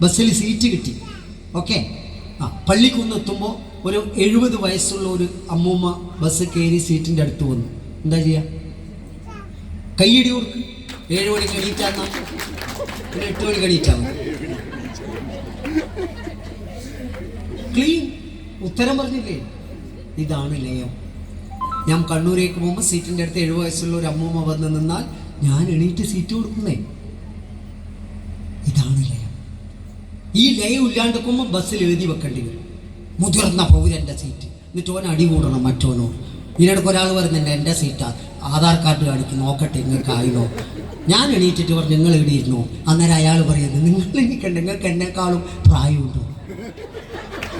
ബസ്സിൽ സീറ്റ് കിട്ടി. ഓക്കെ. ആ പള്ളിക്കുന്ന് എത്തുമ്പോൾ ഒരു 70 വയസ്സുള്ള ഒരു അമ്മൂമ്മ ബസ് കയറി സീറ്റിൻ്റെ അടുത്ത് വന്നു. എന്താ ചെയ്യുക? കയ്യടി കൊടുക്ക്. 7 മണിക്ക് എണീറ്റാന്നാ, ഒരു 8 മണിക്ക് എണീറ്റാന്ന്. ക്ലീൻ. ഉത്തരം പറഞ്ഞില്ലേ? ഇതാണ് ലയം. ഞാൻ കണ്ണൂരേക്ക് പോകുമ്പോൾ സീറ്റിൻ്റെ അടുത്ത് 70 വയസ്സുള്ള ഒരു അമ്മൂമ്മ വന്ന് നിന്നാൽ ഞാൻ എണീറ്റ് സീറ്റ് കൊടുക്കുന്നേ. ഇതാണ് ലയം. ഈ ലയം ഇല്ലാണ്ടിരിക്കുമ്പോൾ ബസ്സിൽ എഴുതി വെക്കേണ്ടി വരും, മുതിർന്ന പൗരൻ്റെ സീറ്റ്. എന്നിട്ട് ഓൻ അടി കൂടണം മറ്റോനോട്. ഇതിനിടയ്ക്ക് ഒരാൾ പറയുന്നുണ്ട് എൻ്റെ സീറ്റാ, ആധാർ കാർഡ് കാണിക്കും, നോക്കട്ടെ നിങ്ങൾക്ക് ആയില്ലോ. ഞാൻ എണീറ്റിട്ട് പറഞ്ഞു നിങ്ങൾ എവിടെ ഇരുന്നോ. അന്നേരം അയാൾ പറയുന്നത് നിങ്ങൾ എനിക്കുണ്ട്, നിങ്ങൾക്ക് എന്നെക്കാളും പ്രായമുണ്ട്.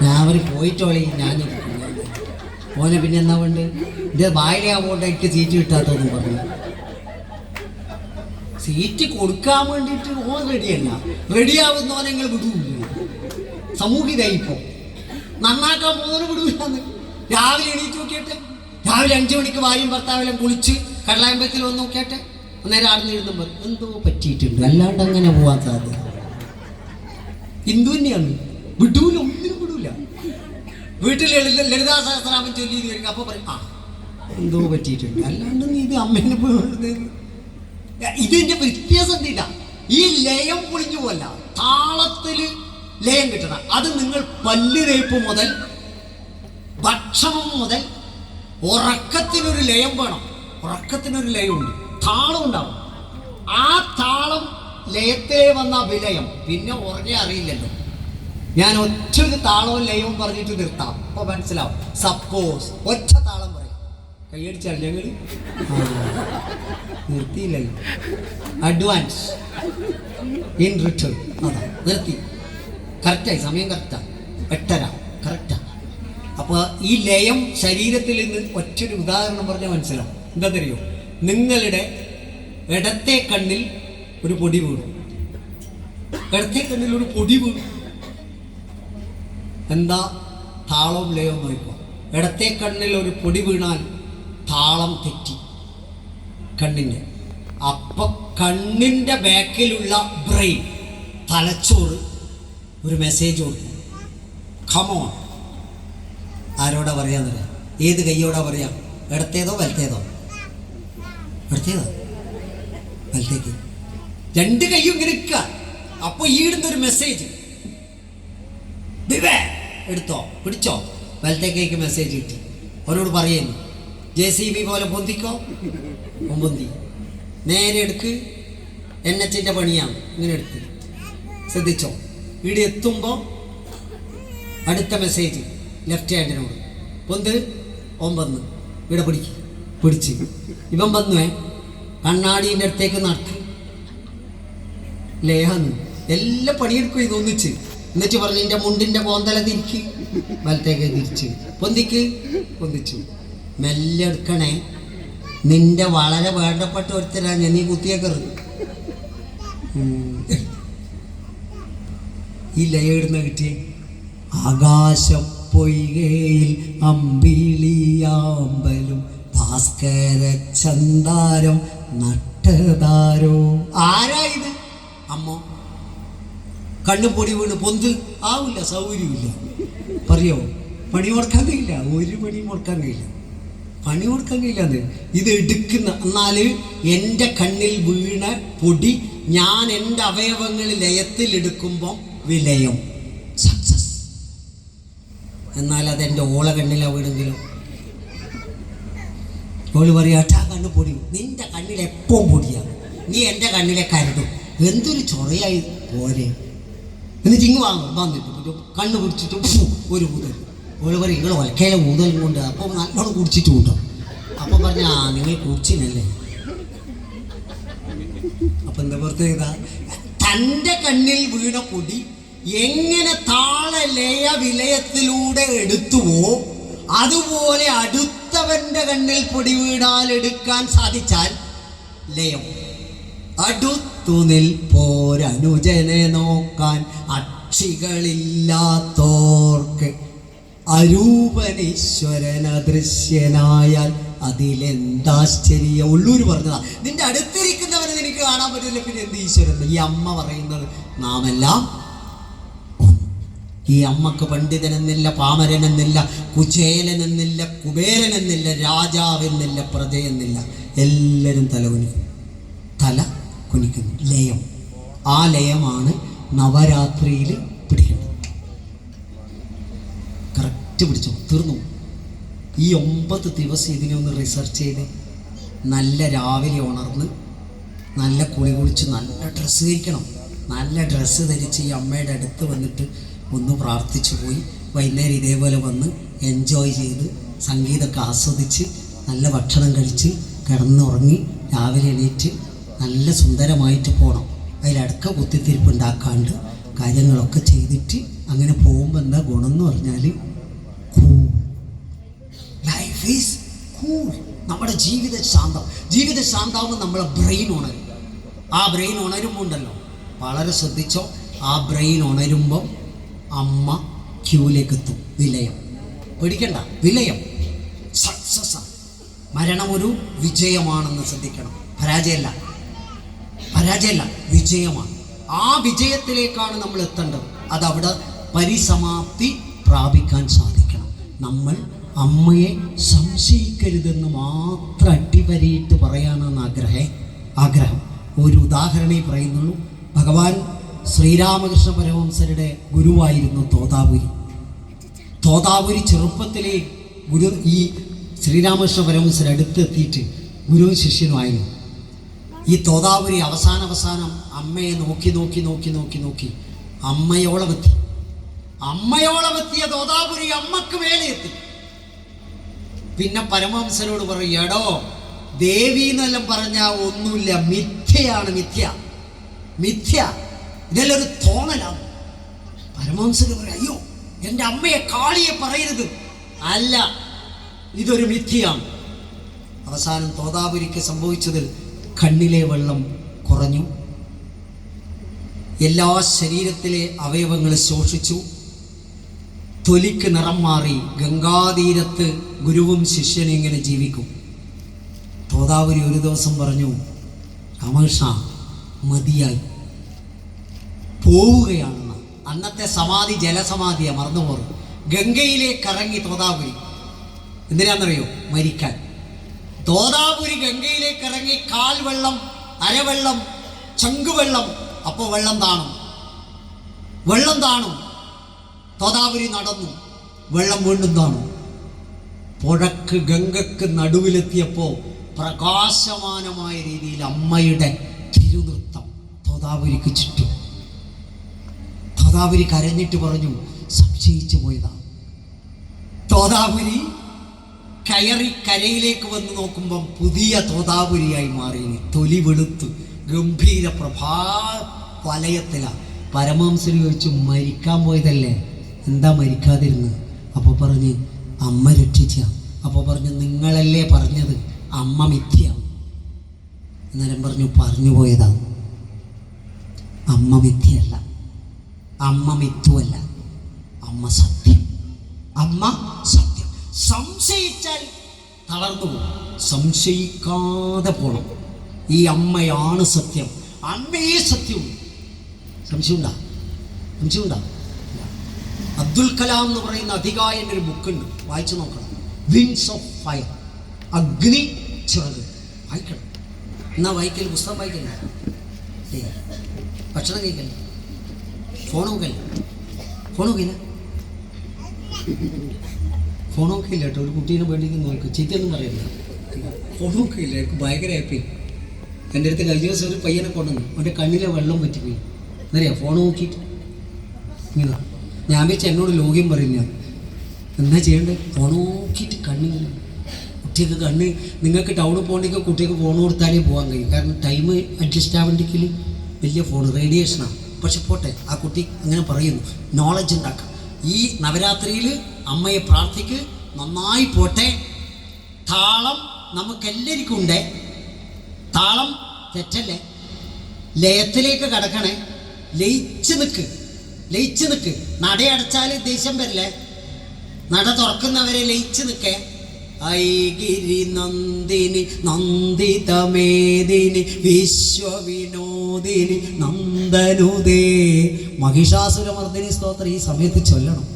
ഞാൻ അവർ പോയിട്ടോളി ഞാൻ ഓനെ പിന്നെ എന്നാ വേണ്ട ഇത് ബായിലാവുകൊണ്ട് എനിക്ക് സീറ്റ് കിട്ടാത്തതെന്ന് പറഞ്ഞു. സീറ്റ് കൊടുക്കാൻ വേണ്ടിയിട്ട് ഓൻ റെഡിയല്ല, റെഡിയാവുന്നവനെ നിങ്ങൾ വിടൂല്ല. സമൂഹിതായിപ്പോ നന്നാക്കാൻ പോകുന്നവനെ വിടൂല്ലാന്ന്. രാവിലെ എണീറ്റ് നോക്കിയിട്ട് രാവിലെ 5 മണിക്ക് ഭാര്യയും ഭർത്താവെല്ലാം കുളിച്ച് കടലായമ്പലത്തിൽ വന്ന് നോക്കിയാട്ടെ അന്നേരം ആടുന്ന് എഴുതുമ്പോൾ എന്തോ പറ്റിയിട്ടുണ്ട്, അല്ലാണ്ട് അങ്ങനെ പോവാൻ സാധ്യത. ഹിന്ദു തന്നെയാണ്, വിടൂല, ഒന്നിനും വിടൂല. വീട്ടിൽ ലളിതാ സഹസ്രനാമം ചൊല്ലി വരും, അപ്പോൾ പറയും ആ എന്തോ പറ്റിയിട്ടുണ്ട്, അല്ലാണ്ട് നീ ഇത് അമ്മേനെ പോയി. ഇതിന്റെ വ്യത്യാസം എന്തില്ല, ഈ ലയം പൊളിഞ്ഞു പോല താളത്തിൽ ലയം കിട്ടണം. അത് നിങ്ങൾ പല്ല് തേപ്പ് മുതൽ ഭക്ഷണം മുതൽ ഉറക്കത്തിനൊരു ലയം വേണം. ഉറക്കത്തിനൊരു ലയമുണ്ട്, താളം ഉണ്ടാവും. ആ താളം ലയത്തിലേ വന്ന വിലയം പിന്നെ ഉറങ്ങി അറിയില്ലല്ലോ. ഞാൻ ഒറ്റൊരു താളവും ലയവും പറഞ്ഞിട്ട് നിർത്താം, അപ്പൊ മനസ്സിലാവും. സപ്പോസ് ഒറ്റ താളം പറയും, കൈയടിച്ചാൽ ഞങ്ങൾ നിർത്തിയില്ലല്ലോ. അഡ്വാൻസ് ഇൻ റിട്ടേൺ, അതാ നിർത്തി. കറക്റ്റായി, സമയം കറക്റ്റാ, 8:30 കറക്റ്റാ. അപ്പോൾ ഈ ലയം ശരീരത്തിൽ നിന്ന് ഒറ്റൊരു ഉദാഹരണം പറഞ്ഞാൽ മനസ്സിലാവും. എന്താ അറിയോ, നിങ്ങളുടെ ഇടത്തെ കണ്ണിൽ ഒരു പൊടി വീണു, ഇടത്തെ കണ്ണിൽ ഒരു പൊടി വീണു. എന്താ താളവും ലയവും നോക്കുക. ഇടത്തെ കണ്ണിൽ ഒരു പൊടി വീണാൽ താളം തെറ്റി കണ്ണിൻ്റെ. അപ്പൊ കണ്ണിൻ്റെ ബാക്കിലുള്ള ബ്രെയിൻ, തലച്ചോറ് ഒരു മെസ്സേജ് കൊടുക്കും, കമോൺ. ആരോടാ പറയാന്നറിയാം? ഏത് കൈയോടാ പറയാം? ഇടത്തേതോ വലത്തേതോ? ഇടത്തേതോ വലത്തേക്ക്. 2 കൈയും ഇങ്ങനെ നിൽക്കുക. അപ്പൊ ഈ ഇടുന്നൊരു മെസ്സേജ്, എടുത്തോ പിടിച്ചോ. വലത്തേക്കേക്ക് മെസ്സേജ് കിട്ടി. അവരോട് പറയുന്നു JCB പോലെ പൊന്തിക്കോ, പൊന്തി. നേരെ എടുക്ക്, NHന്റെ പണിയാണ്, ഇങ്ങനെ എടുത്ത്. ശ്രദ്ധിച്ചോ, ഇവിടെ എത്തുമ്പോൾ അടുത്ത മെസ്സേജ് ലെഫ്റ്റ് ഹാൻഡിനോട് പൊന്ത്, വന്ന് ഇവിടെ പിടിച്ച് ഇവൻ വന്നുവേ കണ്ണാടീൻ്റെ അടുത്തേക്ക് നടക്കും. ലേഹാന്ന് എല്ലാം പണിയെടുക്കും ഇതൊന്നിച്ച്. എന്നിട്ട് പറഞ്ഞു എൻ്റെ മുണ്ടിൻ്റെ പോന്തല തിരിക്ക്, വലത്തേക്ക് തിരിച്ച് പൊന്തിച്ചു. മെല്ലെ എടുക്കണേ, നിന്റെ വളരെ വേണ്ടപ്പെട്ട ഒരുത്തരാ ഞാൻ, നീ കുത്തിയേക്കറ്. ഈ ലയിടുന്ന കിട്ടിയേ ആകാശം പൊയ്കയിൽ അമ്പിളിയാമ്പലും ഭാസ്കര ചന്ദാരം നട്ടതാരോ. ആരാ ഇത്? അമ്മ. കണ്ണു പൊടി വീണ് പൊന്ത് ആവില്ല, സൗകര്യമില്ല. പറയോ, പണി മുടക്കാൻ കഴിയില്ല, ഒരു പണി മുടക്കാൻ കഴിയില്ല, പണി കൊടുക്കാൻ കഴിയില്ല. ഇത് എടുക്കുന്ന എന്നാൽ എൻ്റെ കണ്ണിൽ വീണ പൊടി ഞാൻ എൻ്റെ അവയവങ്ങൾ ലയത്തിൽ എടുക്കുമ്പം വിലയം, സക്സസ്. എന്നാൽ അതെൻ്റെ ഓള കണ്ണിലാണ് വീണെങ്കിലും ഓള് പറയാട്ടാ കണ്ണ് പൊടി, നിന്റെ കണ്ണിൽ എപ്പോൾ പൊടിയാണ്, നീ എൻ്റെ കണ്ണിലെ കരടും, എന്തൊരു ചൊറയായി പോരെ. എന്നിട്ട് ഇങ്ങ് വന്നിട്ട് കണ്ണ് പിടിച്ചിട്ട് ഒരു ഊതൽ. ഓള് പറയും നിങ്ങൾ ഒലക്കയിലെ ഊതൽ കൊണ്ട് അപ്പോൾ നല്ലോണം കുടിച്ചിട്ട് കൂട്ടും. അപ്പം പറഞ്ഞ നിങ്ങൾ കുടിച്ചിനല്ലേ. അപ്പം എന്താ പ്രത്യേകത? തൻ്റെ കണ്ണിൽ വീണ പൊടി എങ്ങനെ താളലയ വിലയത്തിലൂടെ എടുത്തുവോ അതുപോലെ അടുത്തവന്റെ കണ്ണിൽ പൊടി വീണാൽ എടുക്കാൻ സാധിച്ചാൽ ലയം. അടുത്തു നിൽപ്പോരനുജനെ നോക്കാൻ അക്ഷികളില്ലാത്തോർക്ക് അരൂപനീശ്വരൻ അദൃശ്യനായാൽ അതിലെന്താശ്ചര്യ. ഉള്ളൂർ പറഞ്ഞതാ, നിന്റെ അടുത്തിരിക്കുന്നവനെ നിനക്ക് കാണാൻ പറ്റില്ല, പിന്നെ എന്ത് ഈശ്വരൻ? ഈ അമ്മ പറയുന്നത് നാമെല്ലാം. ഈ അമ്മക്ക് പണ്ഡിതനെന്നില്ല, പാമരനെന്നില്ല, കുചേലനെന്നില്ല, കുബേരനെന്നില്ല, രാജാവെന്നില്ല, പ്രജയെന്നില്ല. എല്ലാവരും തല കുനിക്കുന്നു. ലയം. ആ ലയമാണ് നവരാത്രിയിൽ പിടിക്കേണ്ടത്. കറക്റ്റ് പിടിച്ചോ, തീർന്നു. ഈ 9 ദിവസം ഇതിനെ ഒന്ന് റിസർച്ച് ചെയ്ത് നല്ല രാവിലെ ഉണർന്ന് നല്ല കുളി കുളിച്ച് നല്ല ഡ്രസ്സ് ധരിക്കണം. നല്ല ഡ്രസ്സ് ധരിച്ച് ഈ അമ്മയുടെ അടുത്ത് വന്നിട്ട് ഒന്ന് പ്രാർത്ഥിച്ചു പോയി വൈകുന്നേരം ഇതേപോലെ വന്ന് എൻജോയ് ചെയ്ത് സംഗീതമൊക്കെ ആസ്വദിച്ച് നല്ല ഭക്ഷണം കഴിച്ച് കിടന്നുറങ്ങി രാവിലെ എണീറ്റ് നല്ല സുന്ദരമായിട്ട് പോകണം. അതിലടക്ക കുത്തിത്തിരിപ്പ് ഉണ്ടാക്കാണ്ട് കാര്യങ്ങളൊക്കെ ചെയ്തിട്ട് അങ്ങനെ പോകുമ്പോൾ എന്താ ഗുണം എന്ന് പറഞ്ഞാൽ കൂൾ. Life is cool. നമ്മുടെ ജീവിത ശാന്തമാകുമ്പോൾ നമ്മളെ ബ്രെയിൻ ഉണരും. ആ ബ്രെയിൻ ഉണരുമ്പോൾ ഉണ്ടല്ലോ, വളരെ ശ്രദ്ധിച്ചോ, ആ ബ്രെയിൻ ഉണരുമ്പം അമ്മ ക്യൂവിലേക്ക് എത്തും. വിലയം പേടിക്കണ്ട, വിലയം സക്സസ്. മരണം ഒരു വിജയമാണെന്ന് ശ്രദ്ധിക്കണം. പരാജയമല്ല, വിജയമാണ്. ആ വിജയത്തിലേക്കാണ് നമ്മൾ എത്തേണ്ടത്. അതവിടെ പരിസമാപ്തി പ്രാപിക്കാൻ സാധിക്കണം. നമ്മൾ അമ്മയെ സംശയിക്കരുതെന്ന് മാത്രം അടിവരയിട്ട് പറയാനാണ് ആഗ്രഹം. ഒരു ഉദാഹരണേ പറയുന്നുള്ളൂ. ഭഗവാൻ ശ്രീരാമകൃഷ്ണ പരമഹംസരുടെ ഗുരുവായിരുന്നു തോതാപുരി ചെറുപ്പത്തിലെ ഈ ശ്രീരാമകൃഷ്ണ പരമഹംസർ അടുത്തെത്തിയിട്ട് ഗുരുവും ശിഷ്യനുമായിരുന്നു. ഈ തോതാപുരി അവസാനം അമ്മയെ നോക്കി അമ്മയോളമെത്തിയ തോതാപുരി അമ്മക്ക് മേലെ എത്തി. പിന്നെ പരമഹംസരോട് പറയും, എടോ ദേവി എന്നെല്ലാം പറഞ്ഞാൽ ഒന്നുമില്ല, മിഥ്യയാണ്, മിഥ്യ, ഇതെല്ലാം ഒരു തോന്നലാണ്. പരമഹംസര് പറയും, അയ്യോ എൻ്റെ അമ്മയെ കാളിയെ പറയരുത്, അല്ല ഇതൊരു മിഥ്യയാണ്. അവസാനം തോതാപുരിക്ക് സംഭവിച്ചത് കണ്ണിലെ വെള്ളം കുറഞ്ഞു, എല്ലാ ശരീരത്തിലെ അവയവങ്ങൾ ശോഷിച്ചു, തൊലിക്ക് നിറം മാറി. ഗംഗാതീരത്ത് ഗുരുവും ശിഷ്യനും ഇങ്ങനെ ജീവിക്കും. തോതാപുരി ഒരു ദിവസം പറഞ്ഞു, രാമകൃഷ്ണ മതിയായി, പോവുകയാണെന്ന്. അന്നത്തെ സമാധി ജലസമാധിയാണ്, മറന്നുപോകും. ഗംഗയിലേക്ക് ഇറങ്ങി തോതാപുരി. എന്തിനാണെന്നറിയോ? മരിക്കാൻ. തോതാപുരി ഗംഗയിലേക്ക് ഇറങ്ങി, കാൽ വെള്ളം, അരവെള്ളം, ചങ്കുവെള്ളം. അപ്പോൾ വെള്ളം താണു. തോതാപുരി നടന്നു, വെള്ളം വീണ്ടും താണു. പുഴക്ക് ഗംഗക്ക് നടുവിലെത്തിയപ്പോൾ പ്രകാശമാനമായ രീതിയിൽ അമ്മയുടെ തിരുനൃത്തം തോതാപുരിക്ക് ചുറ്റും. തോതാപുരി കരഞ്ഞിട്ട് പറഞ്ഞു, സംശയിച്ചു പോയതാ. തോതാപുരി കയറി കരയിലേക്ക് വന്ന് നോക്കുമ്പം പുതിയ തോതാപുരിയായി മാറി. തൊലി വെളുത്ത് ഗംഭീര വലയത്തിലാണ്. പരമഹംസർ ചോദിച്ചു, മരിക്കാൻ പോയതല്ലേ, എന്താ മരിക്കാതിരുന്നത്? അപ്പോൾ പറഞ്ഞ് അമ്മ രക്ഷിച്ച. അപ്പോൾ പറഞ്ഞു, നിങ്ങളല്ലേ പറഞ്ഞത് അമ്മ മിഥ്യ. അന്നേരം പറഞ്ഞു പോയതാണ്. അമ്മ മിഥ്യയല്ല, അമ്മ മിഥ്യല്ല, അമ്മ സത്യം. സംശയിച്ചാൽ തളർന്നു പോകും. സംശയിക്കാതെ പോകണം. ഈ അമ്മയാണ് സത്യം, അമ്മയെ സത്യവും. സംശയമുണ്ടാ? അബ്ദുൽ കലാം എന്ന് പറയുന്ന അധികായൻ്റെ ഒരു ബുക്കുണ്ട്, വായിച്ചു നോക്കണം. വിങ്സ് ഓഫ് ഫയർ, അഗ്നി ചിറക്. വായിക്കണം. എന്നാ വായിക്കല്? പുസ്തകം വായിക്കല്ലേ? ഭക്ഷണം കഴിക്കല്ലേ? ഫോൺ നോക്കില്ല കേട്ടോ. ഒരു കുട്ടീനെ വേണ്ടിക്ക് നോക്കും, ചീത്തയൊന്നും പറയില്ല. ഫോൺ നോക്കില്ല. എനിക്ക് ഭയങ്കര ഹാപ്പി. എൻ്റെ അടുത്ത് കഴിഞ്ഞ ദിവസം ഒരു പയ്യനെ കൊണ്ടുവന്നു, അവൻ്റെ കണ്ണിലെ വെള്ളം പറ്റിപ്പോയി. എന്നറിയാം, ഫോൺ നോക്കിയിട്ട് ഇങ്ങനെ. ഞാൻ വെച്ച് എന്നോട് ലോഗ്യം പറയുന്ന എന്താ ചെയ്യേണ്ടത്? ഫോൺ നോക്കിയിട്ട് കണ്ണിങ്ങനെ. കുട്ടിക്ക് നിങ്ങൾക്ക് ടൗണിൽ പോകണമെങ്കിൽ കുട്ടിക്ക് ഫോൺ കൊടുത്താലേ പോകാൻ കഴിയും. കാരണം ടൈം അഡ്ജസ്റ്റ് ആവേണ്ടെങ്കിൽ വലിയ ഫോൺ റേഡിയേഷനാണ്. പക്ഷെ പോട്ടെ, ആ കുട്ടി അങ്ങനെ പറയുന്നു, നോളജ് ഉണ്ടാക്കാം. ഈ നവരാത്രിയിൽ അമ്മയെ പ്രാർത്ഥിക്ക്, നന്നായി പോട്ടെ. താളം നമുക്കെല്ലാവർക്കും ഉണ്ടേ, താളം തെറ്റല്ലേ. ലയത്തിലേക്ക് കടക്കണേ. ലയിച്ച് നിൽക്ക്. നടയടച്ചാൽ ദേഷ്യം വരില്ലേ? നട തുറക്കുന്നവരെ ലയിച്ച് നിൽക്കേ. ഐഗിരി നന്ദിനി നന്ദിതമേദിനി വിശ്വവിനോദിനി നന്ദനുദേ. മഹിഷാസുരമർദ്ദിനി സ്തോത്രം ഈ സമയത്ത് ചൊല്ലണം.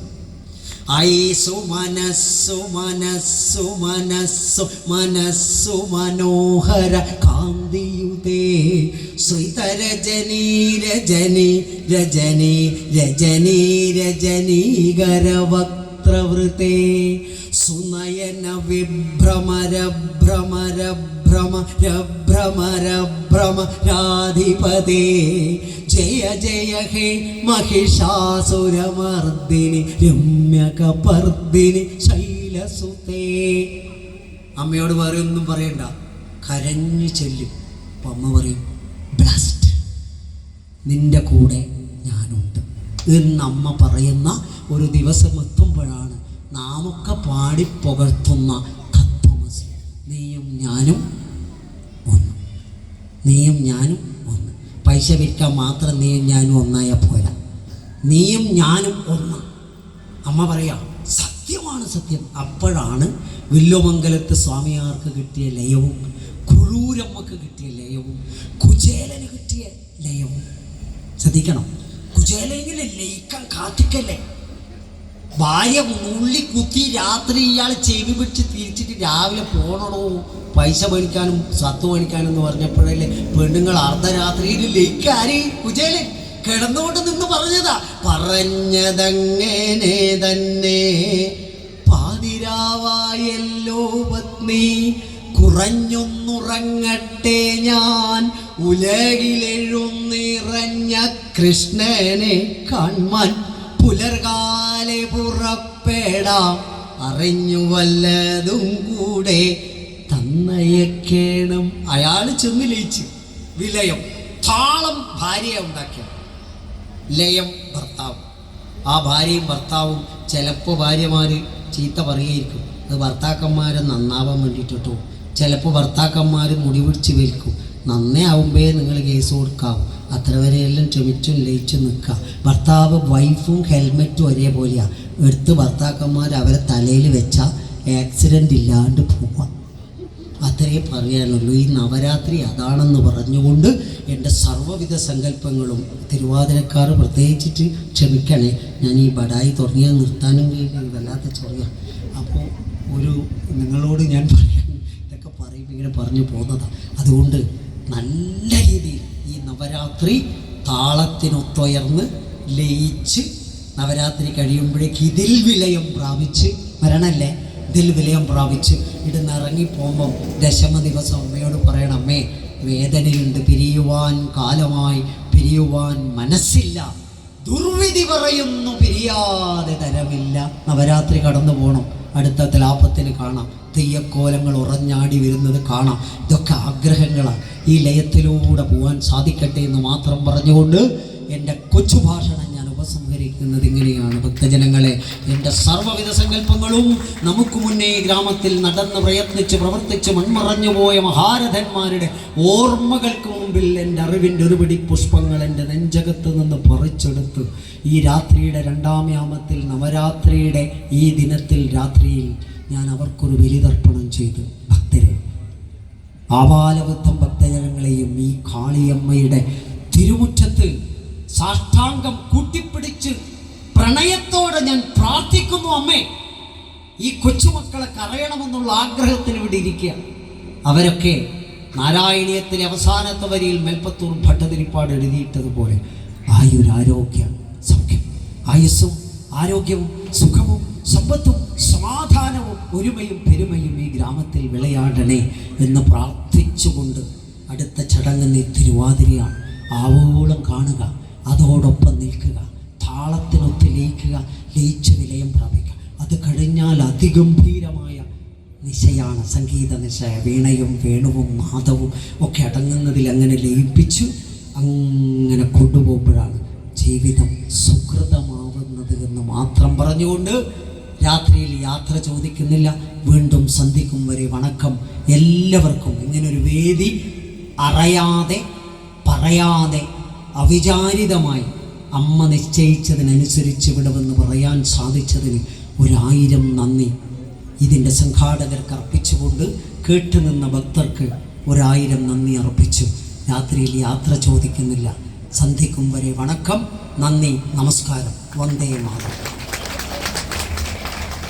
ഐസു മനസ്സു മനസ്സു മനസ്സു മനസ്സു മനോഹര കാന്തിയുതേ. ശ്രീതരജനീ രജനി രജനി രജനി രജനീകരവക്ത്രവൃതേ. സുനയന വിഭ്രമര ഭ്രമര ഭ്രമര ഭ്രമര ഭ്രമരാധിപതേ ജയ ജയ ഹേ മഹിഷാസുരമർദിനി രമ്യകപർദിനി ശൈലസുതേ. അമ്മയോട് വേറെ ഒന്നും പറയണ്ട, കരഞ്ഞു ചെല്ലും. അപ്പം അമ്മ പറയും, ബ്ലസ്ഡ്, നിന്റെ കൂടെ ഞാനുണ്ട് എന്നമ്മ പറയുന്ന ഒരു ദിവസം എത്തുമ്പോഴാണ് നാമൊക്കെ പാടി പുകഴ്ത്തുന്ന തത്വമസി, നീയും ഞാനും ഒന്ന്, നീയും ഞാനും ഒന്ന്. പൈസ വിൽക്കാൻ മാത്രം നീയും ഞാനും ഒന്നായ പോരാ, നീയും ഞാനും ഒന്ന്. അമ്മ പറയാം, സത്യമാണ് സത്യം. അപ്പോഴാണ് വില്ലുമംഗലത്ത് സ്വാമിയാർക്ക് കിട്ടിയ ലയവും കുറൂരമ്മക്ക് കിട്ടിയ ലയവും കുചേലന് കിട്ടിയ ലയവും. ശ്രദ്ധിക്കണം, കുചേലനെങ്കിലും ലയിക്കാൻ കാത്തിക്കല്ലേ. ഭാര്യ നുള്ളിക്കുത്തി രാത്രി ഇയാൾ ചെവി പിടിച്ച് തിരിച്ചിട്ട് രാവിലെ പോണടോ പൈസ മേടിക്കാനും സത്ത് മേടിക്കാനും എന്ന് പറഞ്ഞപ്പോഴല്ലേ പെണ്ണുങ്ങൾ അർദ്ധരാത്രിയിൽ ലയിക്കാരി കുചേലൻ കിടന്നുകൊണ്ട് നിന്ന് പറഞ്ഞതാ. പറഞ്ഞതങ്ങനെ തന്നെ പാതിരാവായല്ലോ പത്നി, കുറഞ്ഞൊന്നുറങ്ങട്ടെ ഞാൻ ഉലകിലെഴുന്നിറഞ്ഞ കൃഷ്ണനെ കാൺമാൻ. പുലർകാലെ പുറപ്പെടാം അറിഞ്ഞു വല്ലതും കൂടെ തന്നയക്കേണം. അയാൾ ചെന്ന് ലയിച്ച്. വിലയം താളം ഭാര്യയെ ഉണ്ടാക്കിയ, ലയം ഭർത്താവ്. ആ ഭാര്യയും ഭർത്താവും ചിലപ്പോൾ ഭാര്യമാർ ചീത്ത പറയുമായിരിക്കും, അത് ഭർത്താക്കന്മാരെ നന്നാവാൻ വേണ്ടിയിട്ടോ. ചിലപ്പോൾ ഭർത്താക്കന്മാർ മുടി പിടിച്ച് വലിക്കും, നന്നേ ആവുമ്പേ നിങ്ങൾ കേസ് കൊടുക്കാവും. അത്ര വരെയെല്ലാം ക്ഷമിച്ചും ലയിച്ചും നിൽക്കുക. ഭർത്താവ് വൈഫും ഹെൽമെറ്റും ഒരേപോലെയാണ്. എടുത്ത് ഭർത്താക്കന്മാർ അവരെ തലയിൽ വെച്ചാൽ ആക്സിഡൻ്റ് ഇല്ലാണ്ട് പോവാം. അത്രേ പറയാനുള്ളൂ. ഈ നവരാത്രി അതാണെന്ന് പറഞ്ഞുകൊണ്ട് എൻ്റെ സർവ്വവിധ സങ്കല്പങ്ങളും തിരുവാതിരക്കാർ പ്രത്യേകിച്ചിട്ട് ക്ഷമിക്കണേ. ഞാൻ ഈ ബടായി തുടങ്ങിയാൽ നിർത്താനും വല്ലാത്ത ചൊറിയ. അപ്പോൾ നിങ്ങളോട് ഞാൻ പറയാൻ ഇതൊക്കെ പറയുമ്പോൾ ഇങ്ങനെ പറഞ്ഞു പോകുന്നതാണ്. അതുകൊണ്ട് നല്ല രീതിയിൽ ഈ നവരാത്രി താളത്തിനൊത്തുയർന്ന് ലയിച്ച് നവരാത്രി കഴിയുമ്പോഴേക്ക് ഇതിൽ വിലയം പ്രാപിച്ച്, മരണല്ലേ, ഇതിൽ വിലയം പ്രാപിച്ച് ഇവിടുന്ന് ഇറങ്ങിപ്പോകുമ്പം ദശമ ദിവസം അമ്മയോട് പറയണം, അമ്മേ വേദനയുണ്ട്, പിരിയുവാൻ കാലമായി, പിരിയുവാൻ മനസ്സില്ല, ദുർവിധി പറയുന്നു പിരിയാതെ തരമില്ല. നവരാത്രി കടന്നു പോകണം, അടുത്ത തലാപത്തിന് കാണാം, തെയ്യക്കോലങ്ങൾ ഉറഞ്ഞാടി വരുന്നത് കാണാം. ഇതൊക്കെ ആഗ്രഹങ്ങളാണ്. ഈ ലയത്തിലൂടെ പോകാൻ സാധിക്കട്ടെ എന്ന് മാത്രം പറഞ്ഞുകൊണ്ട് എൻ്റെ കൊച്ചു ഭാഷണം ഞാൻ ഉപസംഹരിക്കുന്നത് ഇങ്ങനെയാണ്. ഭക്തജനങ്ങളെ, എൻ്റെ സർവ്വവിധ സങ്കല്പങ്ങളും നമുക്ക് മുന്നേ ഗ്രാമത്തിൽ നടന്ന് പ്രയത്നിച്ച് പ്രവർത്തിച്ച് മൺമറഞ്ഞു പോയ മഹാരഥന്മാരുടെ ഓർമ്മകൾക്ക് മുമ്പിൽ എൻ്റെ അറിവിൻ്റെ ഒരു പിടി പുഷ്പങ്ങൾ എൻ്റെ നെഞ്ചകത്ത് നിന്ന് പറിച്ചെടുത്ത് ഈ രാത്രിയുടെ രണ്ടാം യാമത്തിൽ നവരാത്രിയുടെ ഈ ദിനത്തിൽ രാത്രിയിൽ ഞാൻ അവർക്കൊരു ബലിതർപ്പണം ചെയ്ത് ഭക്തരെ, ആപാലവൃദ്ധം ഭക്തജനങ്ങളെയും ഈ കാളിയമ്മയുടെ തിരുമുറ്റത്ത് സാഷ്ടാംഗം കൂട്ടിപ്പിടിച്ച് പ്രണയത്തോടെ ഞാൻ പ്രാർത്ഥിക്കുന്നു. അമ്മേ, ഈ കൊച്ചുമക്കളെ കരയണമെന്നുള്ള ആഗ്രഹത്തിന് ഇവിടെ ഇരിക്കുക. അവരൊക്കെ നാരായണീയത്തിലെ അവസാനത്തെ വരിയിൽ മേൽപ്പത്തൂർ ഭട്ടതിരിപ്പാട് എഴുതിയിട്ടതുപോലെ ആയുരാരോഗ്യ സൗഖ്യം, ആയുസ്സും ആരോഗ്യവും സുഖവും സമ്പത്തും സമാധാനവും ഒരുമയും പെരുമയും ഈ ഗ്രാമത്തിൽ വിളയാടണേ എന്ന് പ്രാർത്ഥിച്ചുകൊണ്ട് അടുത്ത ചടങ്ങ് തിരുവാതിരയാണ്. ആവോളം കാണുക, അതോടൊപ്പം നിൽക്കുക, താളത്തിനൊത്ത് ലയിക്കുക, ലയിച്ച് വിലയം പ്രാപിക്കുക. അത് കഴിഞ്ഞാൽ അതിഗംഭീരമായ നിശയാണ്, സംഗീത നിശ. വീണയും വേണുവും നാദവും ഒക്കെ അടങ്ങുന്നതിൽ അങ്ങനെ ലയിപ്പിച്ച് അങ്ങനെ കൊണ്ടുപോകുമ്പോഴാണ് ജീവിതം സുഹൃതമാവുന്നത് എന്ന് മാത്രം പറഞ്ഞുകൊണ്ട് രാത്രിയിൽ യാത്ര ചോദിക്കുന്നില്ല. വീണ്ടും സന്ധിക്കും വരെ വണക്കം എല്ലാവർക്കും. ഇങ്ങനൊരു വേദി അറിയാതെ പറയാതെ അവിചാരിതമായി അമ്മ നിശ്ചയിച്ചതിനനുസരിച്ച് ഇവിടെ വന്ന് പറയാൻ സാധിച്ചതിന് 1000 നന്ദി ഇതിൻ്റെ സംഘാടകർക്ക് അർപ്പിച്ചുകൊണ്ട് കേട്ടുനിന്ന ഭക്തർക്ക് 1000 നന്ദി അർപ്പിച്ചു. രാത്രിയിൽ യാത്ര ചോദിക്കുന്നില്ല. സന്ധിക്കും വരെ വണക്കം, നന്ദി, നമസ്കാരം. വന്ദേ മാതരം.